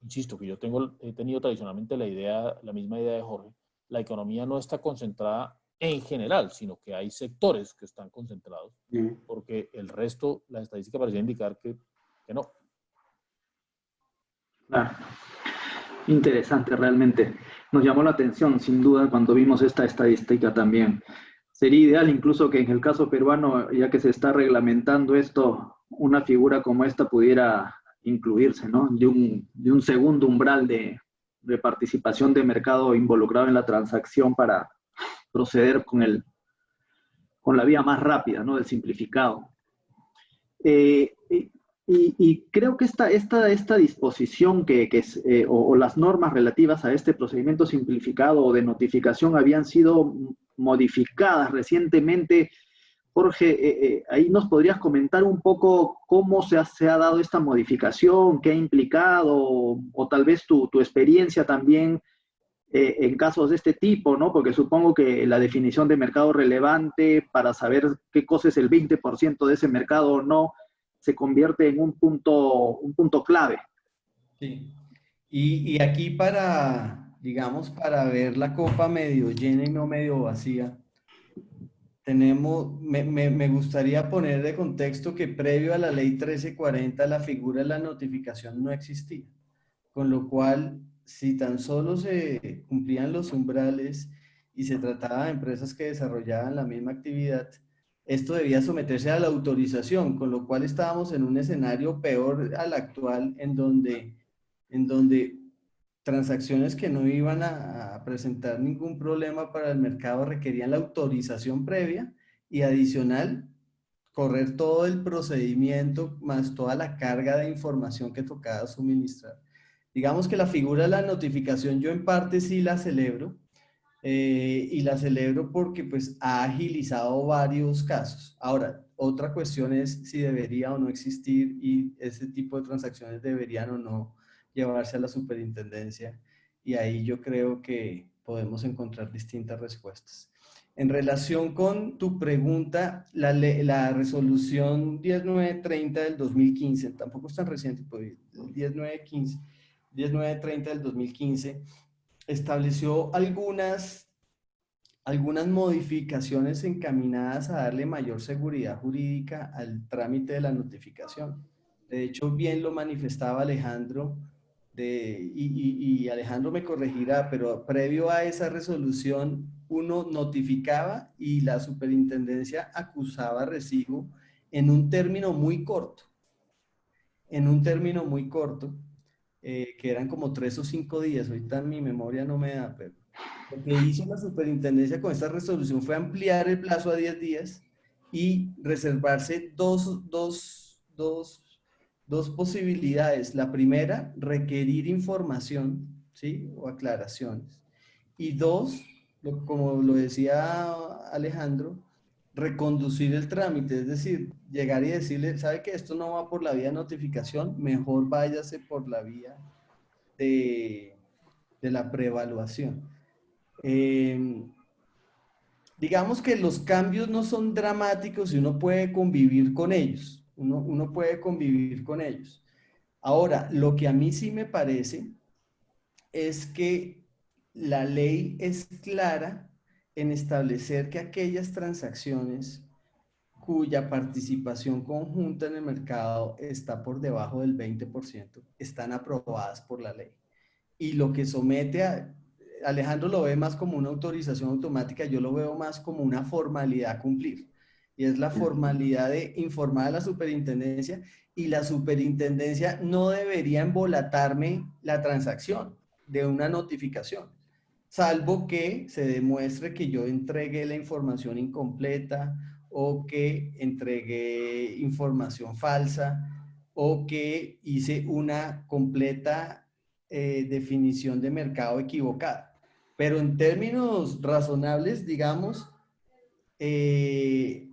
insisto, que yo he tenido tradicionalmente la misma idea de Jorge, la economía no está concentrada en general, sino que hay sectores que están concentrados, porque el resto, la estadística parecía indicar que no. Claro. Interesante, realmente. Nos llamó la atención, sin duda, cuando vimos esta estadística también. Sería ideal incluso que en el caso peruano, ya que se está reglamentando esto, una figura como esta pudiera incluirse, ¿no? De un segundo umbral de participación de mercado involucrado en la transacción para proceder con la vía más rápida, ¿no? Del simplificado. Y creo que esta disposición o las normas relativas a este procedimiento simplificado o de notificación habían sido modificadas recientemente. Jorge, ahí nos podrías comentar un poco cómo se ha dado esta modificación, qué ha implicado, o tal vez tu experiencia también en casos de este tipo, ¿no? Porque supongo que la definición de mercado relevante para saber qué cosa es el 20% de ese mercado o no, se convierte en un punto clave. Sí. Y aquí para, digamos, para ver la copa medio llena y no medio vacía, me gustaría poner de contexto que previo a la ley 1340 la figura de la notificación no existía, con lo cual si tan solo se cumplían los umbrales y se trataba de empresas que desarrollaban la misma actividad, esto debía someterse a la autorización, con lo cual estábamos en un escenario peor al actual en donde transacciones que no iban a presentar ningún problema para el mercado requerían la autorización previa y adicional correr todo el procedimiento más toda la carga de información que tocaba suministrar. Digamos que la figura de la notificación yo en parte sí la celebro, y la celebro porque pues ha agilizado varios casos. Ahora, otra cuestión es si debería o no existir y ese tipo de transacciones deberían o no llevarse a la superintendencia, y ahí yo creo que podemos encontrar distintas respuestas. En relación con tu pregunta, la resolución 10930 del 2015, tampoco es tan reciente, pues, 10930 del 2015, estableció algunas modificaciones encaminadas a darle mayor seguridad jurídica al trámite de la notificación. De hecho, bien lo manifestaba Alejandro, y Alejandro me corregirá, pero previo a esa resolución, uno notificaba y la superintendencia acusaba recibo en un término muy corto, que eran como 3 o 5 días. Ahorita mi memoria no me da, pero lo que hizo la superintendencia con esta resolución fue ampliar el plazo a 10 días y reservarse dos posibilidades. La primera, requerir información, ¿sí? O aclaraciones. Y dos, como lo decía Alejandro, reconducir el trámite, es decir, llegar y decirle, ¿sabe que esto no va por la vía de notificación? Mejor váyase por la vía de, de la preevaluación. Digamos que los cambios no son dramáticos y uno puede convivir con ellos. Uno puede convivir con ellos. Ahora, lo que a mí sí me parece es que la ley es clara en establecer que aquellas transacciones cuya participación conjunta en el mercado está por debajo del 20%, están aprobadas por la ley. Y lo que somete a, Alejandro lo ve más como una autorización automática, yo lo veo más como una formalidad a cumplir. Y es la formalidad de informar a la superintendencia, y la superintendencia no debería embolatarme la transacción de una notificación, salvo que se demuestre que yo entregué la información incompleta o que entregué información falsa o que hice una completa definición de mercado equivocada. Pero en términos razonables, digamos,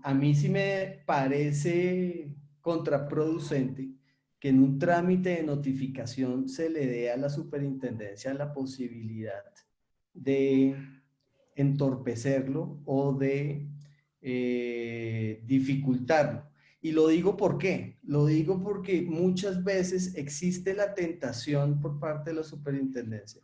a mí sí me parece contraproducente que en un trámite de notificación se le dé a la superintendencia la posibilidad de entorpecerlo o de dificultarlo. Y lo digo ¿por qué? Lo digo porque muchas veces existe la tentación por parte de la superintendencia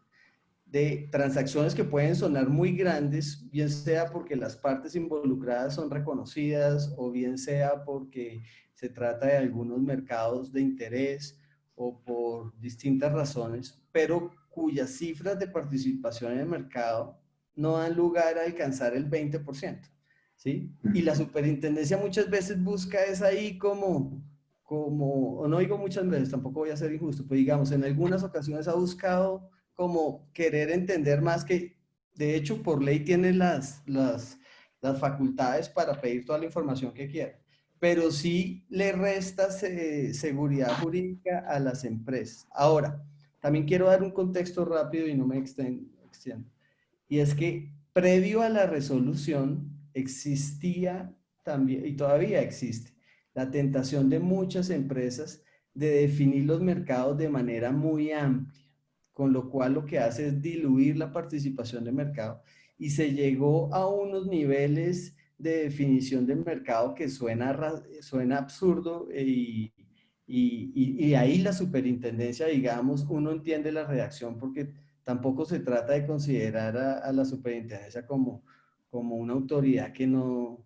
de transacciones que pueden sonar muy grandes, bien sea porque las partes involucradas son reconocidas o bien sea porque se trata de algunos mercados de interés o por distintas razones, pero cuyas cifras de participación en el mercado no dan lugar a alcanzar el 20%, ¿sí? Y la superintendencia muchas veces busca es ahí o no digo muchas veces, tampoco voy a ser injusto, pero digamos, en algunas ocasiones ha buscado como querer entender más, que de hecho por ley tiene las facultades para pedir toda la información que quiera, pero sí le resta seguridad jurídica a las empresas. Ahora, también quiero dar un contexto rápido y no me extiendo, y es que previo a la resolución existía también, y todavía existe, la tentación de muchas empresas de definir los mercados de manera muy amplia, con lo cual lo que hace es diluir la participación de mercado y se llegó a unos niveles de definición del mercado que suena absurdo y ahí la superintendencia, digamos, uno entiende la redacción porque tampoco se trata de considerar a la superintendencia como una autoridad que no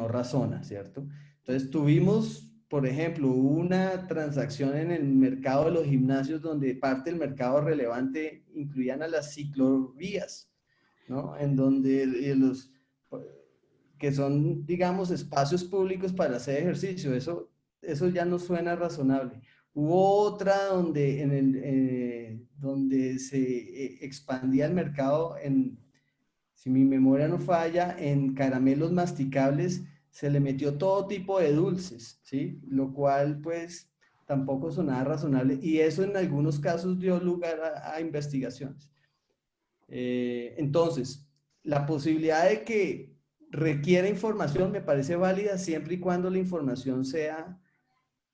razona, ¿cierto? Entonces tuvimos, por ejemplo, una transacción en el mercado de los gimnasios donde parte del mercado relevante incluían a las ciclovías, ¿no? En donde los que son, digamos, espacios públicos para hacer ejercicio, eso ya no suena razonable. Hubo otra donde se expandía el mercado si mi memoria no falla, en caramelos masticables se le metió todo tipo de dulces, ¿sí? Lo cual, pues, tampoco sonaba razonable y eso en algunos casos dio lugar a investigaciones. Entonces, la posibilidad de que requiera información me parece válida siempre y cuando la información sea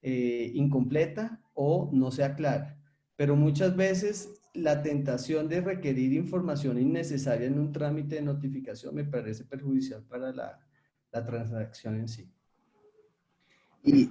incompleta o no sea clara. Pero muchas veces la tentación de requerir información innecesaria en un trámite de notificación me parece perjudicial para la transacción en sí. Y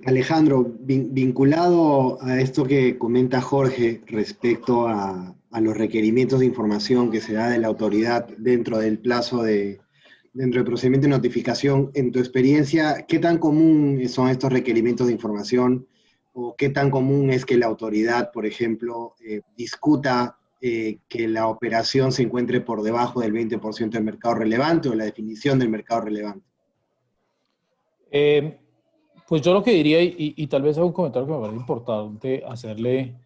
Alejandro, vinculado a esto que comenta Jorge respecto a los requerimientos de información que se da de la autoridad dentro del plazo dentro del procedimiento de notificación, en tu experiencia, ¿qué tan común son estos requerimientos de información o qué tan común es que la autoridad, por ejemplo, discuta que la operación se encuentre por debajo del 20% del mercado relevante o la definición del mercado relevante? Pues yo lo que diría, y tal vez hago un comentario que me parece importante hacerle,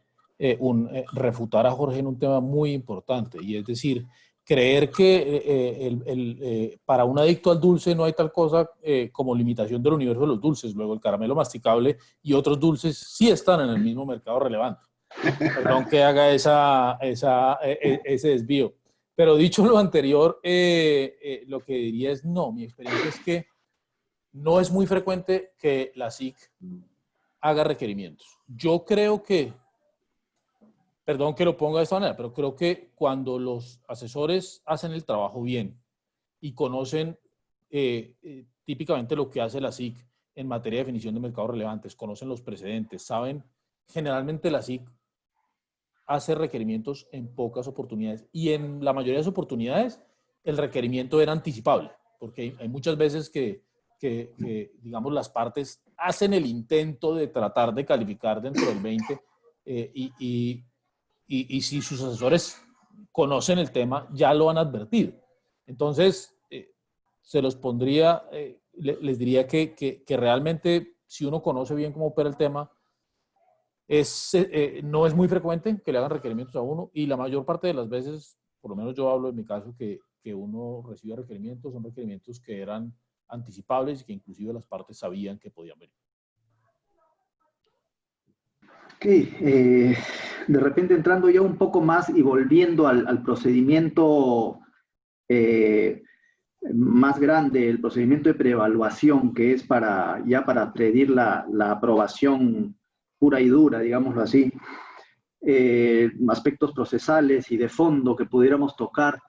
refutar a Jorge en un tema muy importante, y es decir, creer que para un adicto al dulce no hay tal cosa como limitación del universo de los dulces. Luego el caramelo masticable y otros dulces sí están en el mismo mercado relevante. Perdón que haga ese desvío. Pero dicho lo anterior, lo que diría es no, mi experiencia es que no es muy frecuente que la SIC haga requerimientos. Yo creo que, perdón que lo ponga de esta manera, pero creo que cuando los asesores hacen el trabajo bien y conocen típicamente lo que hace la SIC en materia de definición de mercados relevantes, conocen los precedentes, saben, generalmente la SIC hace requerimientos en pocas oportunidades y en la mayoría de las oportunidades el requerimiento era anticipable, porque hay muchas veces que digamos, las partes hacen el intento de tratar de calificar dentro del 20 y si sus asesores conocen el tema, ya lo han advertido. Entonces, se los pondría, les diría que realmente, si uno conoce bien cómo opera el tema, no es muy frecuente que le hagan requerimientos a uno y la mayor parte de las veces, por lo menos yo hablo en mi caso, que uno recibe requerimientos, son requerimientos que eran anticipables y que inclusive las partes sabían que podían venir. Ok, de repente entrando ya un poco más y volviendo al procedimiento más grande, el procedimiento de preevaluación, que es para pedir la aprobación pura y dura, digámoslo así, aspectos procesales y de fondo que pudiéramos tocar.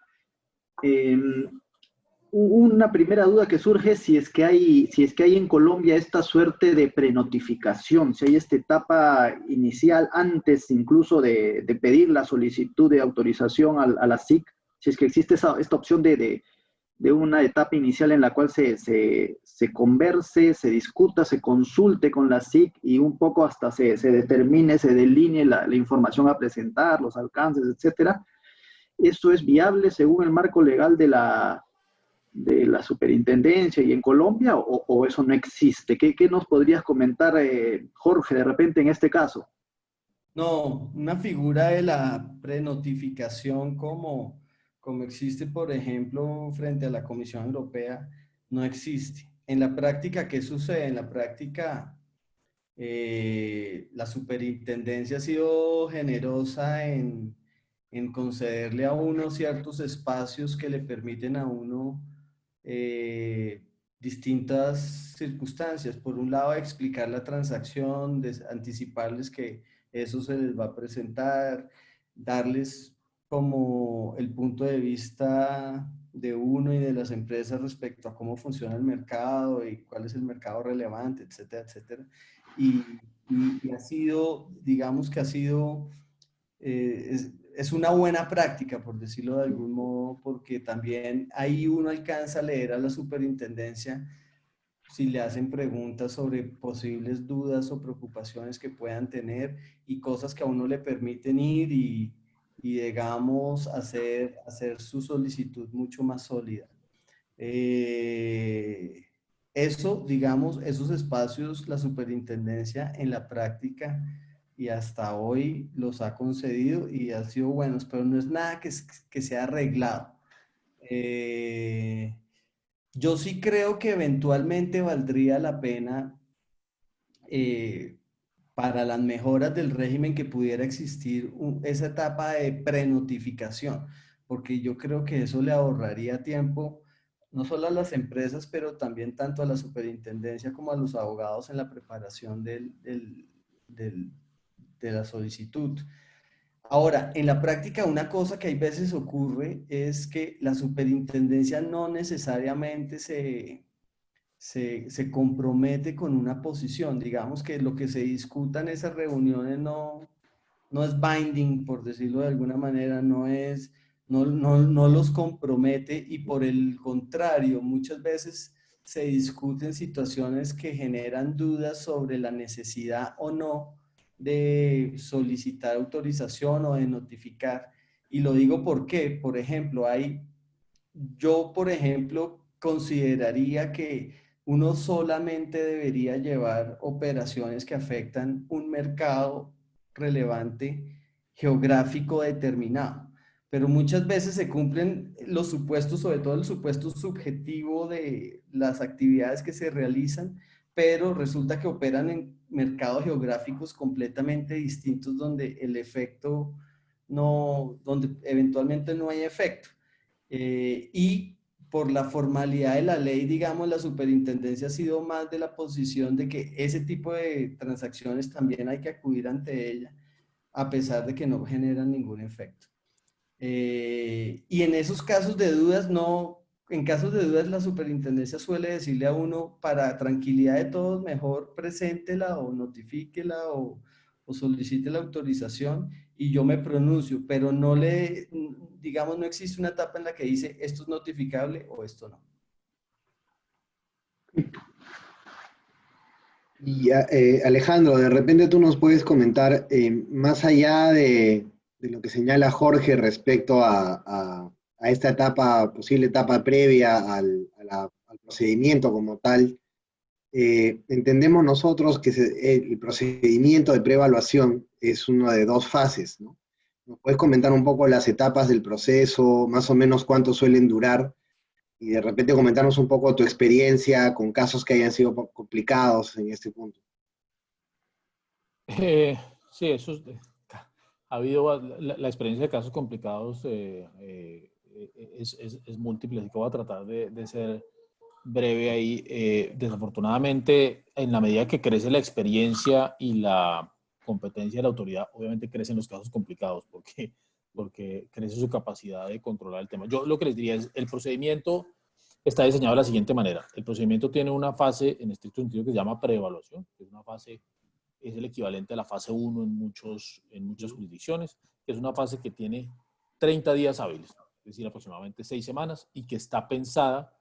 Una primera duda que surge si es que hay en Colombia esta suerte de prenotificación, si hay esta etapa inicial antes incluso de pedir la solicitud de autorización a la SIC, si es que existe esta opción de una etapa inicial en la cual se converse, se discuta, se consulte con la SIC y un poco hasta se determine, se delinee la información a presentar, los alcances, etcétera. ¿Esto es viable según el marco legal de la superintendencia y en Colombia o eso no existe? ¿Qué nos podrías comentar, Jorge, de repente en este caso? No, una figura de la prenotificación como existe, por ejemplo, frente a la Comisión Europea, no existe. En la práctica, ¿qué sucede? En la práctica, la superintendencia ha sido generosa en concederle a uno ciertos espacios que le permiten a uno distintas circunstancias. Por un lado, explicar la transacción, anticiparles que eso se les va a presentar, darles como el punto de vista de uno y de las empresas respecto a cómo funciona el mercado y cuál es el mercado relevante, etcétera, etcétera. Y ha sido, digamos que ha sido, es una buena práctica, por decirlo de algún modo, porque también ahí uno alcanza a leer a la superintendencia si le hacen preguntas sobre posibles dudas o preocupaciones que puedan tener y cosas que a uno le permiten ir y digamos, hacer su solicitud mucho más sólida. Eh, Eso, digamos, esos espacios, la superintendencia en la práctica y hasta hoy los ha concedido y han sido buenos, pero no es nada que sea arreglado. Eh, yo sí creo que eventualmente valdría la pena eh, para las mejoras del régimen que pudiera existir esa etapa de prenotificación, porque yo creo que eso le ahorraría tiempo no solo a las empresas, pero también tanto a la superintendencia como a los abogados en la preparación del- de la solicitud. Ahora, en la práctica, una cosa que hay veces ocurre es que la superintendencia no necesariamente se compromete con una posición. Digamos que lo que se discuta en esas reuniones no es binding, por decirlo de alguna manera, no los compromete y por el contrario, muchas veces se discuten situaciones que generan dudas sobre la necesidad o no de solicitar autorización o de notificar. Y lo digo porque, por ejemplo, yo, por ejemplo, consideraría que uno solamente debería llevar operaciones que afectan un mercado relevante geográfico determinado. Pero muchas veces se cumplen los supuestos, sobre todo el supuesto subjetivo de las actividades que se realizan, pero resulta que operan en mercados geográficos completamente distintos donde el efecto no, donde eventualmente no hay efecto. Y por la formalidad de la ley, digamos, la superintendencia ha sido más de la posición de que ese tipo de transacciones también hay que acudir ante ella, a pesar de que no generan ningún efecto. Y en esos casos de dudas, no, en casos de dudas, la superintendencia suele decirle a uno, para tranquilidad de todos, mejor preséntela o notifíquela o solicite la autorización y yo me pronuncio, pero no le, digamos, no existe una etapa en la que dice esto es notificable o esto no. Y Alejandro, de repente tú nos puedes comentar, más allá de lo que señala Jorge respecto a esta etapa, posible etapa previa al procedimiento como tal, entendemos nosotros que el procedimiento de preevaluación es una de dos fases, ¿no? ¿Nos puedes comentar un poco las etapas del proceso, más o menos cuánto suelen durar? Y de repente comentarnos un poco tu experiencia con casos que hayan sido complicados en este punto. Sí, ha habido la experiencia de casos complicados es múltiple, así que voy a tratar de ser breve ahí. Desafortunadamente, en la medida que crece la experiencia y la competencia de la autoridad, obviamente crecen los casos complicados porque crece su capacidad de controlar el tema. Yo lo que les diría es, el procedimiento está diseñado de la siguiente manera. El procedimiento tiene una fase, en estricto sentido, que se llama preevaluación, que es una fase, es el equivalente a la fase 1 en muchas jurisdicciones, que es una fase que tiene 30 días hábiles, es decir, aproximadamente 6 semanas, y que está pensada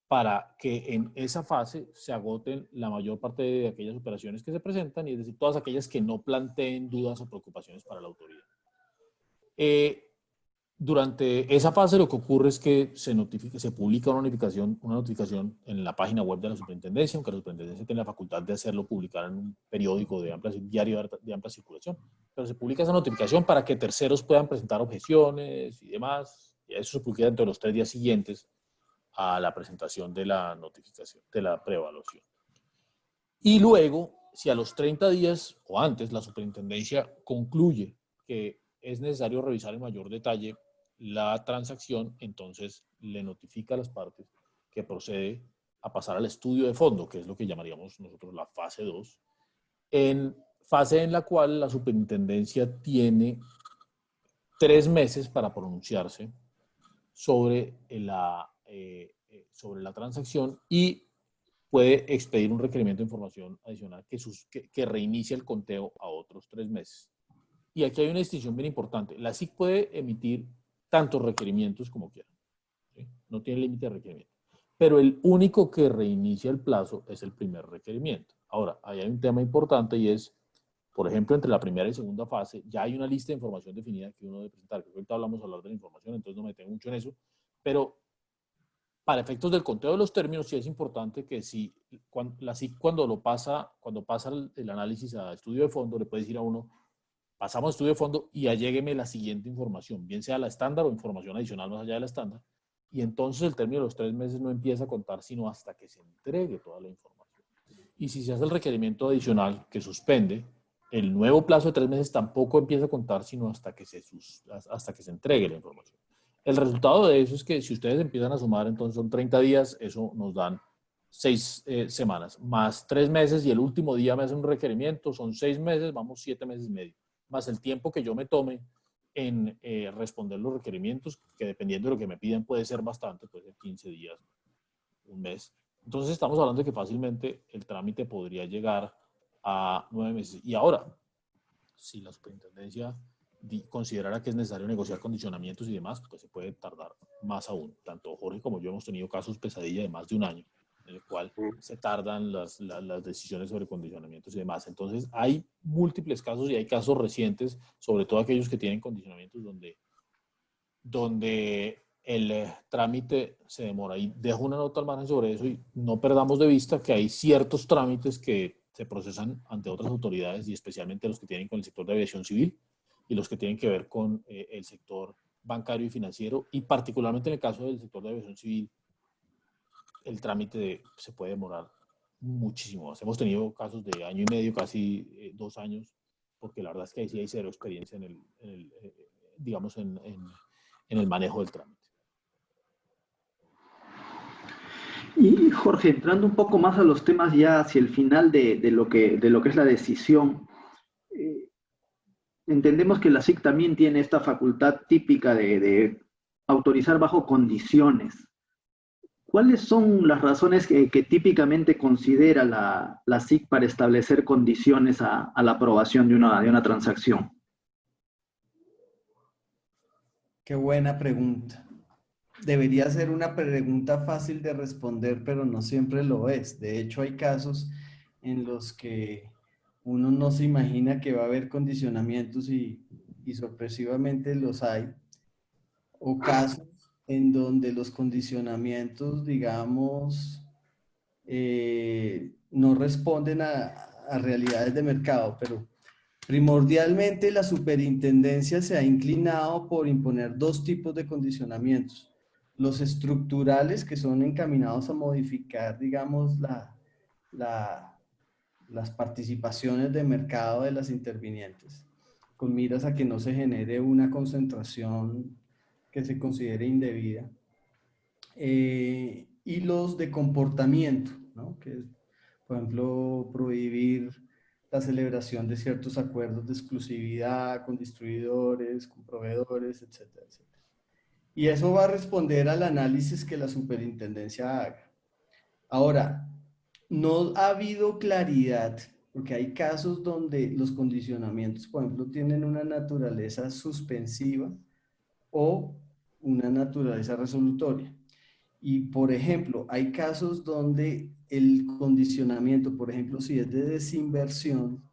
para que en esa fase se agoten la mayor parte de aquellas operaciones que se presentan, y es decir, todas aquellas que no planteen dudas o preocupaciones para la autoridad. Durante esa fase lo que ocurre es que se publica una notificación en la página web de la superintendencia, aunque la superintendencia tiene la facultad de hacerlo publicar en un periódico diario de amplia circulación. Pero se publica esa notificación para que terceros puedan presentar objeciones y demás, y eso se publica dentro de los 3 días siguientes a la presentación de la notificación, de la preevaluación. Y luego, si a los 30 días o antes la superintendencia concluye que es necesario revisar en mayor detalle la transacción, entonces le notifica a las partes que procede a pasar al estudio de fondo, que es lo que llamaríamos nosotros la fase 2, fase en la cual la superintendencia tiene 3 meses para pronunciarse sobre la transacción y puede expedir un requerimiento de información adicional que reinicie el conteo a otros 3 meses. Y aquí hay una distinción bien importante. La SIC puede emitir tantos requerimientos como quiera, ¿sí? No tiene límite de requerimiento. Pero el único que reinicia el plazo es el primer requerimiento. Ahora, ahí hay un tema importante y es, por ejemplo, entre la primera y segunda fase, ya hay una lista de información definida que uno debe presentar. Creo que ahorita hablamos de hablar de la información, entonces no me detengo mucho en eso. Pero para efectos del conteo de los términos, sí es importante que la SIC cuando pasa el análisis a estudio de fondo, le puede decir a uno, pasamos a estudio de fondo y allégueme la siguiente información, bien sea la estándar o información adicional más allá de la estándar. Y entonces el término de los 3 meses no empieza a contar sino hasta que se entregue toda la información. Y si se hace el requerimiento adicional que suspende, el nuevo plazo de 3 meses tampoco empieza a contar sino hasta que se entregue la información. El resultado de eso es que si ustedes empiezan a sumar, entonces son 30 días, eso nos dan 6 semanas, más 3 meses y el último día me hacen un requerimiento, son 6 meses, vamos 7 meses y medio, más el tiempo que yo me tome en responder los requerimientos, que dependiendo de lo que me piden puede ser bastante, puede ser 15 días, un mes. Entonces estamos hablando de que fácilmente el trámite podría llegar a 9 meses. Y ahora, si la superintendencia considerara que es necesario negociar condicionamientos y demás, pues se puede tardar más aún. Tanto Jorge como yo hemos tenido casos pesadilla de más de un año, en el cual se tardan las decisiones sobre condicionamientos y demás. Entonces, hay múltiples casos y hay casos recientes, sobre todo aquellos que tienen condicionamientos donde el trámite se demora. Y dejo una nota al margen sobre eso y no perdamos de vista que hay ciertos trámites que se procesan ante otras autoridades y especialmente los que tienen con el sector de aviación civil y los que tienen que ver con el sector bancario y financiero, y particularmente en el caso del sector de aviación civil, el trámite se puede demorar muchísimo más. Hemos tenido casos de año y medio, casi 2 años, porque la verdad es que ahí sí hay cero experiencia digamos, en el manejo del trámite. Y Jorge, entrando un poco más a los temas ya hacia el final de lo que es la decisión, entendemos que la SIC también tiene esta facultad típica de autorizar bajo condiciones. ¿Cuáles son las razones que típicamente considera la SIC para establecer condiciones a la aprobación de una transacción? Qué buena pregunta. Debería ser una pregunta fácil de responder, pero no siempre lo es. De hecho, hay casos en los que uno no se imagina que va a haber condicionamientos y sorpresivamente los hay. O casos en donde los condicionamientos, digamos, no responden a realidades de mercado, pero primordialmente la superintendencia se ha inclinado por imponer 2 tipos de condicionamientos. Los estructurales, que son encaminados a modificar, digamos, las participaciones de mercado de las intervinientes, con miras a que no se genere una concentración que se considere indebida. Y los de comportamiento, ¿no? Que es, por ejemplo, prohibir la celebración de ciertos acuerdos de exclusividad con distribuidores, con proveedores, etcétera, etcétera. Y eso va a responder al análisis que la superintendencia haga. Ahora, no ha habido claridad, porque hay casos donde los condicionamientos, por ejemplo, tienen una naturaleza suspensiva o una naturaleza resolutoria. Y, por ejemplo, hay casos donde el condicionamiento, por ejemplo, si es de desinversión,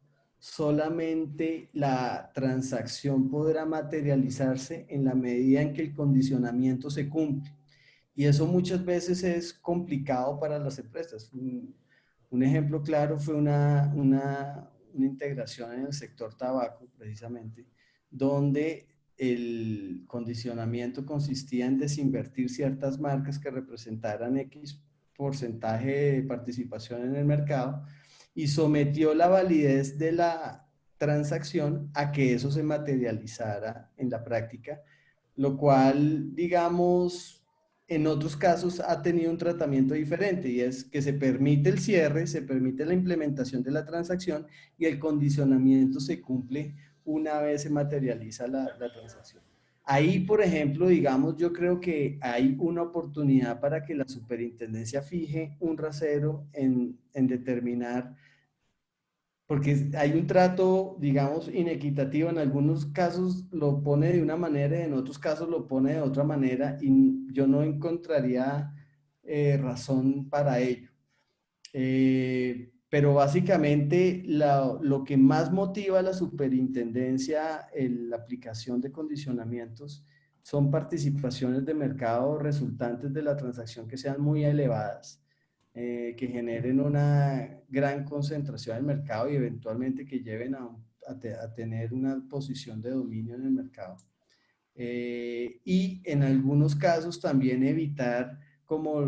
solamente la transacción podrá materializarse en la medida en que el condicionamiento se cumple. Y eso muchas veces es complicado para las empresas. Un ejemplo claro fue una integración en el sector tabaco, precisamente, donde el condicionamiento consistía en desinvertir ciertas marcas que representaran X porcentaje de participación en el mercado y sometió la validez de la transacción a que eso se materializara en la práctica, lo cual, digamos, en otros casos ha tenido un tratamiento diferente y es que se permite el cierre, se permite la implementación de la transacción y el condicionamiento se cumple una vez se materializa la transacción. Ahí, por ejemplo, digamos, yo creo que hay una oportunidad para que la superintendencia fije un rasero en determinar, porque hay un trato, digamos, inequitativo. En algunos casos lo pone de una manera y en otros casos lo pone de otra manera, y yo no encontraría razón para ello. Pero básicamente lo que más motiva a la superintendencia en la aplicación de condicionamientos son participaciones de mercado resultantes de la transacción que sean muy elevadas, que generen una gran concentración del mercado y eventualmente que lleven a tener una posición de dominio en el mercado. Y en algunos casos también evitar como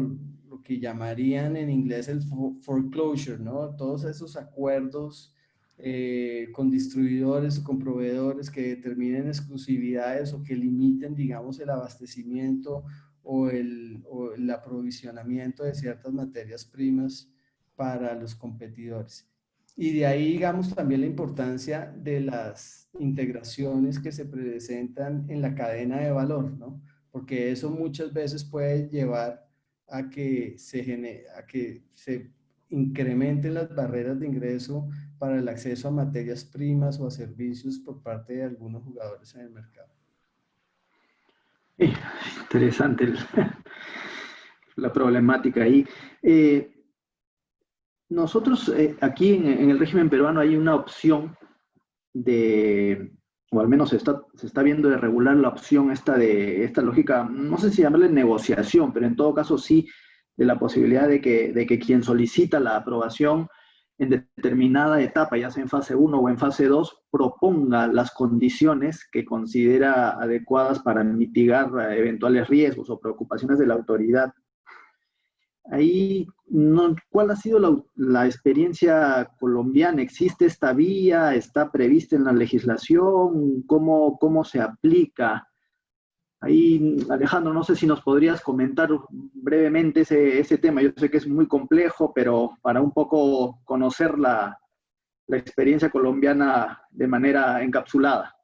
lo que llamarían en inglés el foreclosure, ¿no? Todos esos acuerdos con distribuidores o con proveedores que determinen exclusividades o que limiten, digamos, el abastecimiento o el aprovisionamiento de ciertas materias primas para los competidores. Y de ahí, digamos, también la importancia de las integraciones que se presentan en la cadena de valor, ¿no? Porque eso muchas veces puede llevar a que a que se incrementen las barreras de ingreso para el acceso a materias primas o a servicios por parte de algunos jugadores en el mercado. Interesante la problemática ahí. Nosotros aquí en el régimen peruano hay una opción de, o al menos se está viendo de regular la opción esta lógica, no sé si llamarle negociación, pero en todo caso sí, de la posibilidad de que quien solicita la aprobación en determinada etapa, ya sea en fase 1 o en fase 2, proponga las condiciones que considera adecuadas para mitigar eventuales riesgos o preocupaciones de la autoridad. Ahí, no, ¿cuál ha sido la experiencia colombiana? ¿Existe esta vía? ¿Está prevista en la legislación? ¿Cómo se aplica? Ahí, Alejandro, no sé si nos podrías comentar brevemente ese tema. Yo sé que es muy complejo, pero para un poco conocer la experiencia colombiana de manera encapsulada.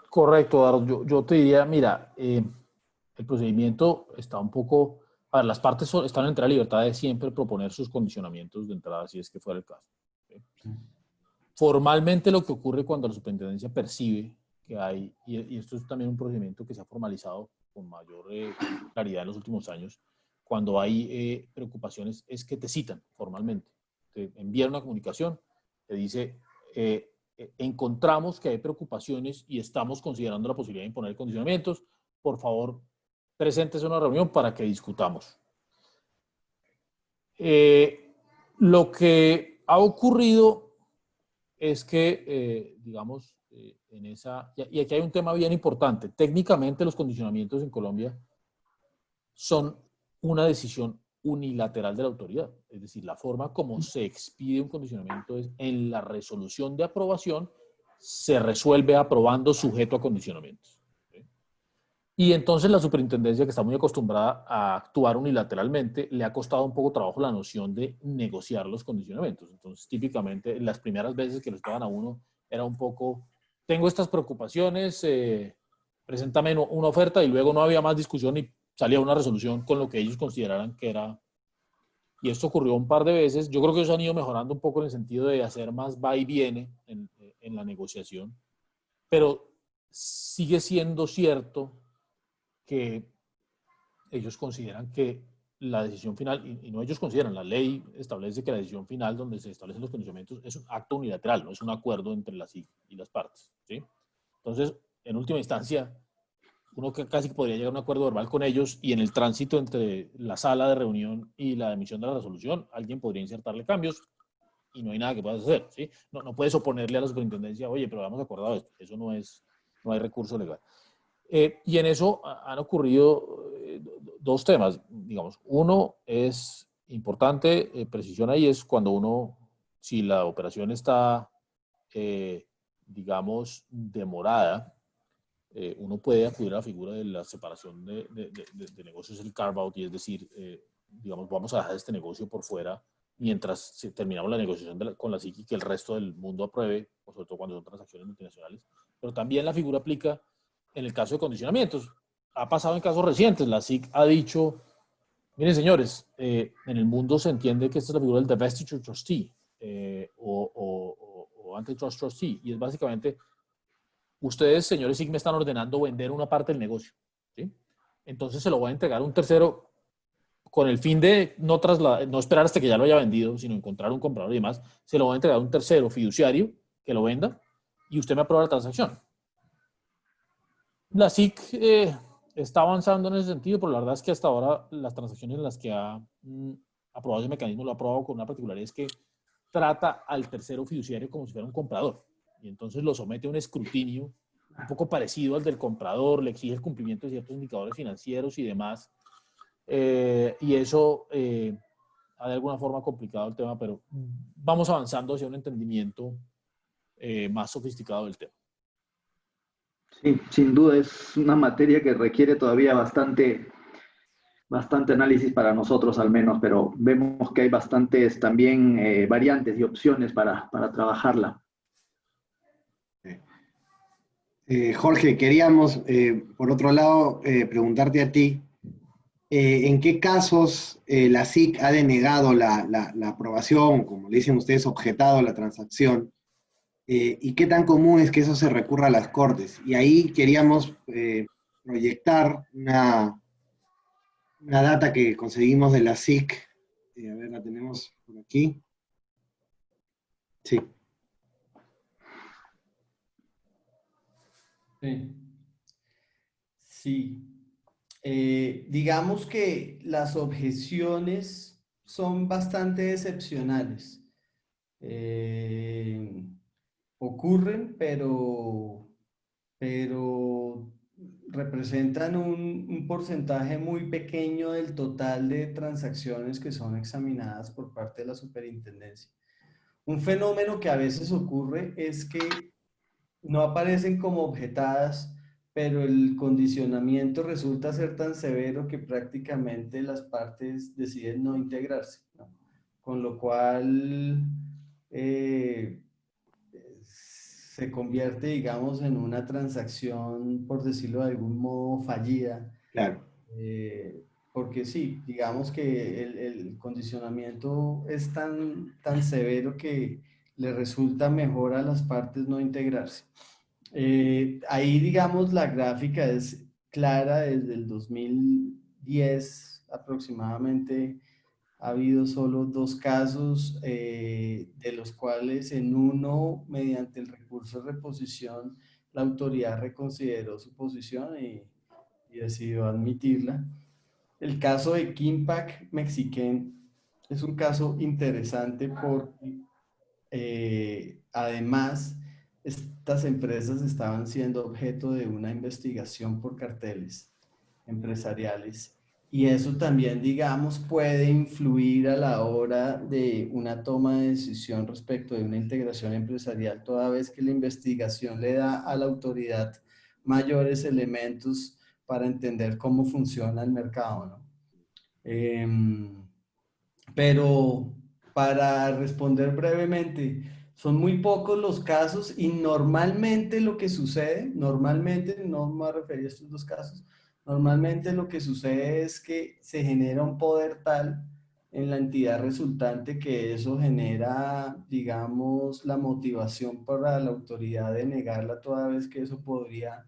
Correcto, Daros. Yo te diría, mira, el procedimiento está un poco... A ver, las partes están en entera libertad de siempre proponer sus condicionamientos de entrada, si es que fuera el caso. ¿Sí? Formalmente lo que ocurre cuando la superintendencia percibe que hay, y esto es también un procedimiento que se ha formalizado con mayor claridad en los últimos años, cuando hay preocupaciones es que te citan formalmente, te envían una comunicación, te dice, encontramos que hay preocupaciones y estamos considerando la posibilidad de imponer condicionamientos, por favor, presentes a una reunión para que discutamos. Lo que ha ocurrido es que, digamos, en esa... Y aquí hay un tema bien importante. Técnicamente los condicionamientos en Colombia son una decisión unilateral de la autoridad. Es decir, la forma como se expide un condicionamiento es en la resolución de aprobación se resuelve aprobando sujeto a condicionamientos. ¿Sí? Y entonces la superintendencia, que está muy acostumbrada a actuar unilateralmente, le ha costado un poco trabajo la noción de negociar los condicionamientos. Entonces, típicamente, las primeras veces que lo estaban a uno, era un poco, tengo estas preocupaciones, preséntame una oferta, y luego no había más discusión y salía una resolución con lo que ellos consideraran que era. Y esto ocurrió un par de veces. Yo creo que ellos han ido mejorando un poco en el sentido de hacer más va y viene en la negociación, pero sigue siendo cierto que ellos consideran que la decisión final, y no ellos consideran, la ley establece que la decisión final donde se establecen los condicionamientos es un acto unilateral, no es un acuerdo entre las y las partes. ¿Sí? Entonces, en última instancia, uno que casi podría llegar a un acuerdo verbal con ellos, y en el tránsito entre la sala de reunión y la emisión de la resolución, alguien podría insertarle cambios y no hay nada que puedas hacer. ¿Sí? No puedes oponerle a la superintendencia, oye, pero habíamos acordado esto. Eso no hay recurso legal. Y en eso han ocurrido dos temas, digamos. Uno es importante, precisión ahí, es cuando si la operación está, digamos, demorada, uno puede acudir a la figura de la separación de negocios, el carve-out, y es decir, digamos, vamos a dejar este negocio por fuera mientras terminamos la negociación con la SIC y que el resto del mundo apruebe, sobre todo cuando son transacciones multinacionales, pero también la figura aplica en el caso de condicionamientos. Ha pasado en casos recientes, la SIC ha dicho, miren señores, en el mundo se entiende que esta es la figura del divestiture trustee o antitrust trustee, y es básicamente, ustedes, señores SIC, me están ordenando vender una parte del negocio, ¿sí? Entonces se lo voy a entregar a un tercero con el fin de no esperar hasta que ya lo haya vendido, sino encontrar un comprador y demás. Se lo voy a entregar a un tercero fiduciario que lo venda y usted me aprueba la transacción. La SIC está avanzando en ese sentido, pero la verdad es que hasta ahora las transacciones en las que ha aprobado ese mecanismo lo ha aprobado con una particularidad, es que trata al tercero fiduciario como si fuera un comprador, y entonces lo somete a un escrutinio un poco parecido al del comprador, le exige el cumplimiento de ciertos indicadores financieros y demás, y eso ha de alguna forma complicado el tema, pero vamos avanzando hacia un entendimiento más sofisticado del tema. Sí, sin duda es una materia que requiere todavía bastante análisis para nosotros al menos, pero vemos que hay bastantes también variantes y opciones para trabajarla. Jorge, queríamos, por otro lado, preguntarte a ti, ¿en qué casos la SIC ha denegado la aprobación, como le dicen ustedes, objetado la transacción? ¿Y qué tan común es que eso se recurra a las Cortes? Y ahí queríamos proyectar una data que conseguimos de la SIC. A ver, la tenemos por aquí. Sí. Sí. Sí. Digamos que las objeciones son bastante excepcionales. Ocurren, pero representan un porcentaje muy pequeño del total de transacciones que son examinadas por parte de la superintendencia. Un fenómeno que a veces ocurre es que no aparecen como objetadas, pero el condicionamiento resulta ser tan severo que prácticamente las partes deciden no integrarse, ¿no? Con lo cual se convierte, digamos, en una transacción, por decirlo de algún modo, fallida. Claro. Porque sí, digamos que el condicionamiento es tan severo que le resulta mejor a las partes no integrarse. Ahí, digamos, la gráfica es clara desde el 2010 aproximadamente. Ha habido solo 2 casos, de los cuales en uno, mediante el recurso de reposición, la autoridad reconsideró su posición y decidió admitirla. El caso de Kimpac Mexiquén es un caso interesante porque además estas empresas estaban siendo objeto de una investigación por carteles empresariales, y eso también, digamos, puede influir a la hora de una toma de decisión respecto de una integración empresarial, toda vez que la investigación le da a la autoridad mayores elementos para entender cómo funciona el mercado, ¿no? Pero para responder brevemente, son muy pocos los casos y normalmente lo que sucede, normalmente, no me voy a referir a estos 2 casos, normalmente lo que sucede es que se genera un poder tal en la entidad resultante que eso genera, digamos, la motivación para la autoridad de negarla, toda vez que eso podría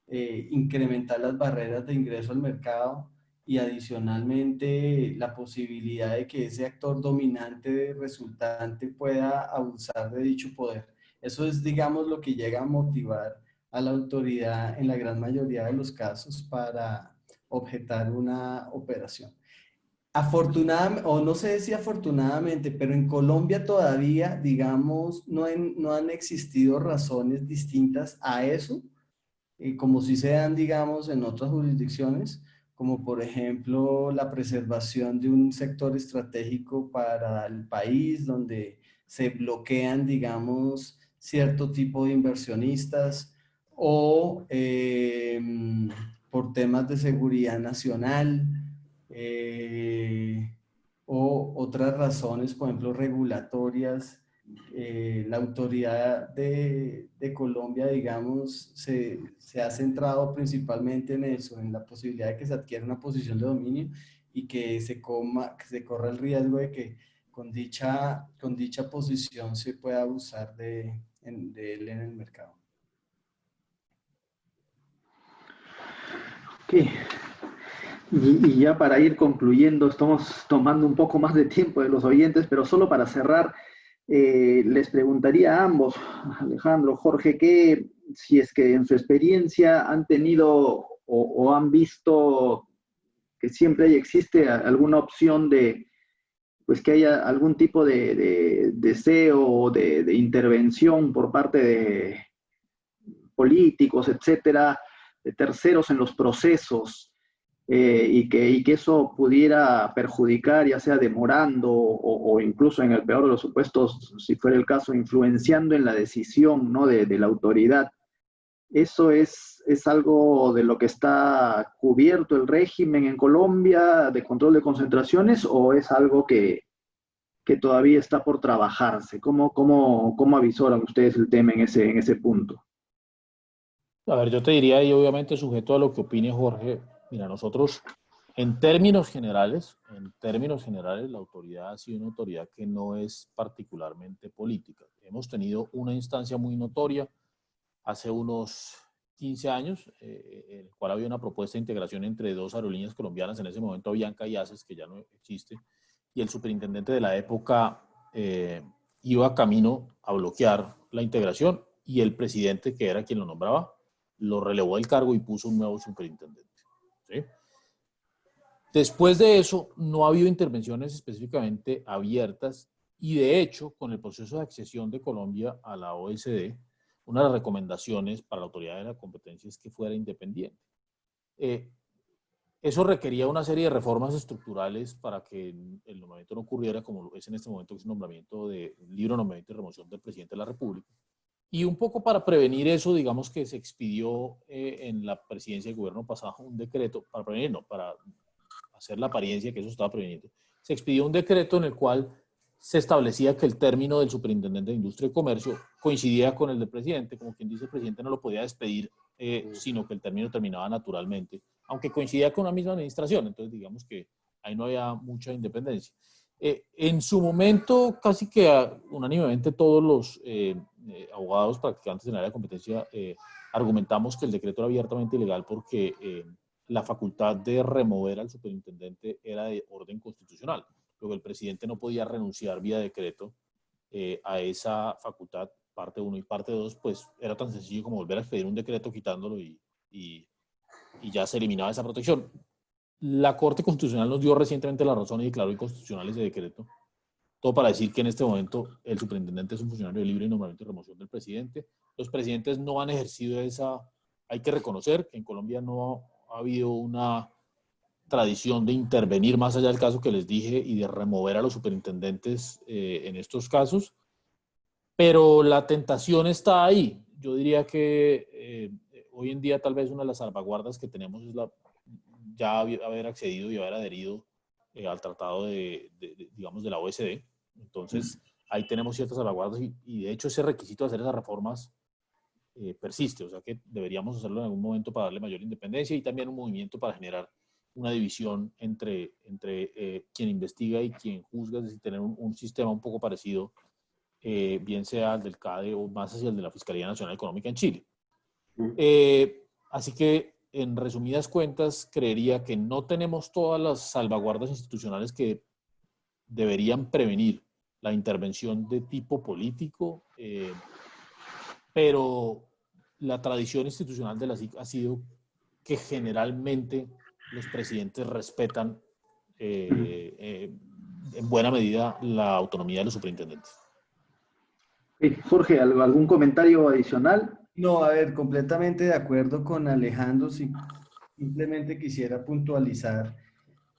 incrementar las barreras de ingreso al mercado, y adicionalmente la posibilidad de que ese actor dominante resultante pueda abusar de dicho poder. Eso es, digamos, lo que llega a motivar a la autoridad en la gran mayoría de los casos para objetar una operación. Afortunadamente, o no sé si afortunadamente, pero en Colombia todavía, digamos, no han existido razones distintas a eso, como si se dan, digamos, en otras jurisdicciones, como por ejemplo la preservación de un sector estratégico para el país, donde se bloquean, digamos, cierto tipo de inversionistas, o por temas de seguridad nacional, o otras razones, por ejemplo, regulatorias, la autoridad de Colombia, digamos, se ha centrado principalmente en eso, en la posibilidad de que se adquiera una posición de dominio y que que se corra el riesgo de que con dicha posición se pueda abusar de él en el mercado. Ok. Y ya para ir concluyendo, estamos tomando un poco más de tiempo de los oyentes, pero solo para cerrar, les preguntaría a ambos, Alejandro, Jorge, que si es que en su experiencia han tenido o han visto que siempre existe alguna opción de, pues que haya algún tipo de deseo o de intervención por parte de políticos, etcétera, de terceros en los procesos, y que eso pudiera perjudicar, ya sea demorando o incluso en el peor de los supuestos, si fuera el caso, influenciando en la decisión, ¿no?, de la autoridad. ¿Eso es algo de lo que está cubierto el régimen en Colombia de control de concentraciones o es algo que todavía está por trabajarse? ¿Cómo avisoran ustedes el tema en ese punto? A ver, yo te diría, y obviamente sujeto a lo que opine Jorge, mira, nosotros en términos generales, la autoridad ha sido una autoridad que no es particularmente política. Hemos tenido una instancia muy notoria hace unos 15 años, en el cual había una propuesta de integración entre dos aerolíneas colombianas, en ese momento Avianca y ACES, que ya no existe, y el superintendente de la época iba camino a bloquear la integración y el presidente, que era quien lo nombraba, lo relevó del cargo y puso un nuevo superintendente. ¿Sí? Después de eso, no ha habido intervenciones específicamente abiertas y de hecho, con el proceso de accesión de Colombia a la OECD, una de las recomendaciones para la autoridad de la competencia es que fuera independiente. Eso requería una serie de reformas estructurales para que el nombramiento no ocurriera como es en este momento, que es un nombramiento de libre nombramiento y remoción del presidente de la República. Y un poco para prevenir eso, digamos que se expidió en la presidencia del gobierno pasado un decreto, para prevenir, no, para hacer la apariencia que eso estaba preveniendo, se expidió un decreto en el cual se establecía que el término del superintendente de Industria y Comercio coincidía con el del presidente, como quien dice, el presidente no lo podía despedir, sino que el término terminaba naturalmente, aunque coincidía con una misma administración, entonces digamos que ahí no había mucha independencia. En su momento, casi que unánimemente todos los abogados practicantes en el área de competencia argumentamos que el decreto era abiertamente ilegal porque la facultad de remover al superintendente era de orden constitucional. Luego el presidente no podía renunciar vía decreto a esa facultad, parte 1 y parte 2, pues era tan sencillo como volver a expedir un decreto quitándolo y ya se eliminaba esa protección. La Corte Constitucional nos dio recientemente la razón y declaró inconstitucional ese decreto. Todo para decir que en este momento el superintendente es un funcionario de libre nombramiento y remoción del presidente. Los presidentes no han ejercido esa... Hay que reconocer que en Colombia no ha habido una tradición de intervenir más allá del caso que les dije y de remover a los superintendentes en estos casos, pero la tentación está ahí. Yo diría que hoy en día tal vez una de las salvaguardas que tenemos es ya haber accedido y haber adherido al tratado digamos, de la OECD. Entonces, ahí tenemos ciertas salvaguardas y de hecho ese requisito de hacer esas reformas persiste, o sea que deberíamos hacerlo en algún momento para darle mayor independencia y también un movimiento para generar una división entre quien investiga y quien juzga, es decir, tener un sistema un poco parecido, bien sea el del CADE o más hacia el de la Fiscalía Nacional Económica en Chile. Así que, en resumidas cuentas, creería que no tenemos todas las salvaguardas institucionales que deberían prevenir la intervención de tipo político, pero la tradición institucional de la SIC ha sido que generalmente los presidentes respetan en buena medida la autonomía de los superintendentes. Jorge, ¿algún comentario adicional? No, a ver, completamente de acuerdo con Alejandro. Sí, simplemente quisiera puntualizar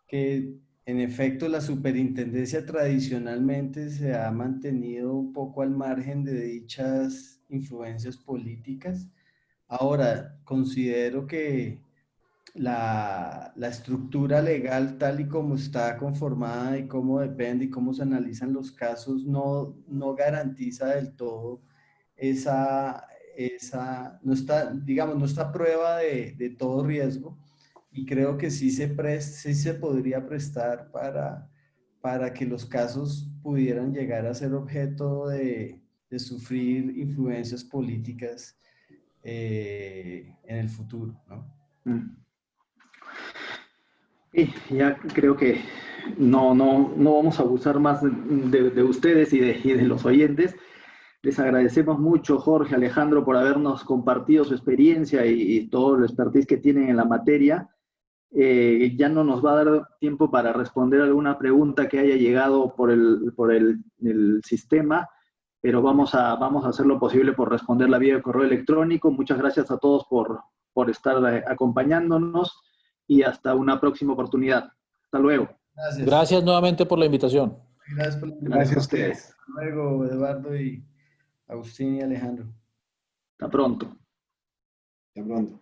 que en efecto la superintendencia tradicionalmente se ha mantenido un poco al margen de dichas influencias políticas. Ahora, considero que la estructura legal tal y como está conformada y cómo depende y cómo se analizan los casos no garantiza del todo no está, digamos, no está a prueba de todo riesgo, y creo que sí sí se podría prestar para que los casos pudieran llegar a ser objeto de sufrir influencias políticas en el futuro, ¿no? Mm. Y ya creo que no vamos a abusar más de ustedes y de los oyentes. Les agradecemos mucho, Jorge, Alejandro, por habernos compartido su experiencia y todo el expertise que tienen en la materia. Ya no nos va a dar tiempo para responder alguna pregunta que haya llegado por el sistema, pero vamos a hacer lo posible por responder la vía de correo electrónico. Muchas gracias a todos por estar acompañándonos y hasta una próxima oportunidad. Hasta luego. Gracias. Gracias nuevamente por la invitación. Gracias por la Gracias a invitación. ustedes. Hasta luego, Eduardo y Agustín y Alejandro. Hasta pronto. Hasta pronto.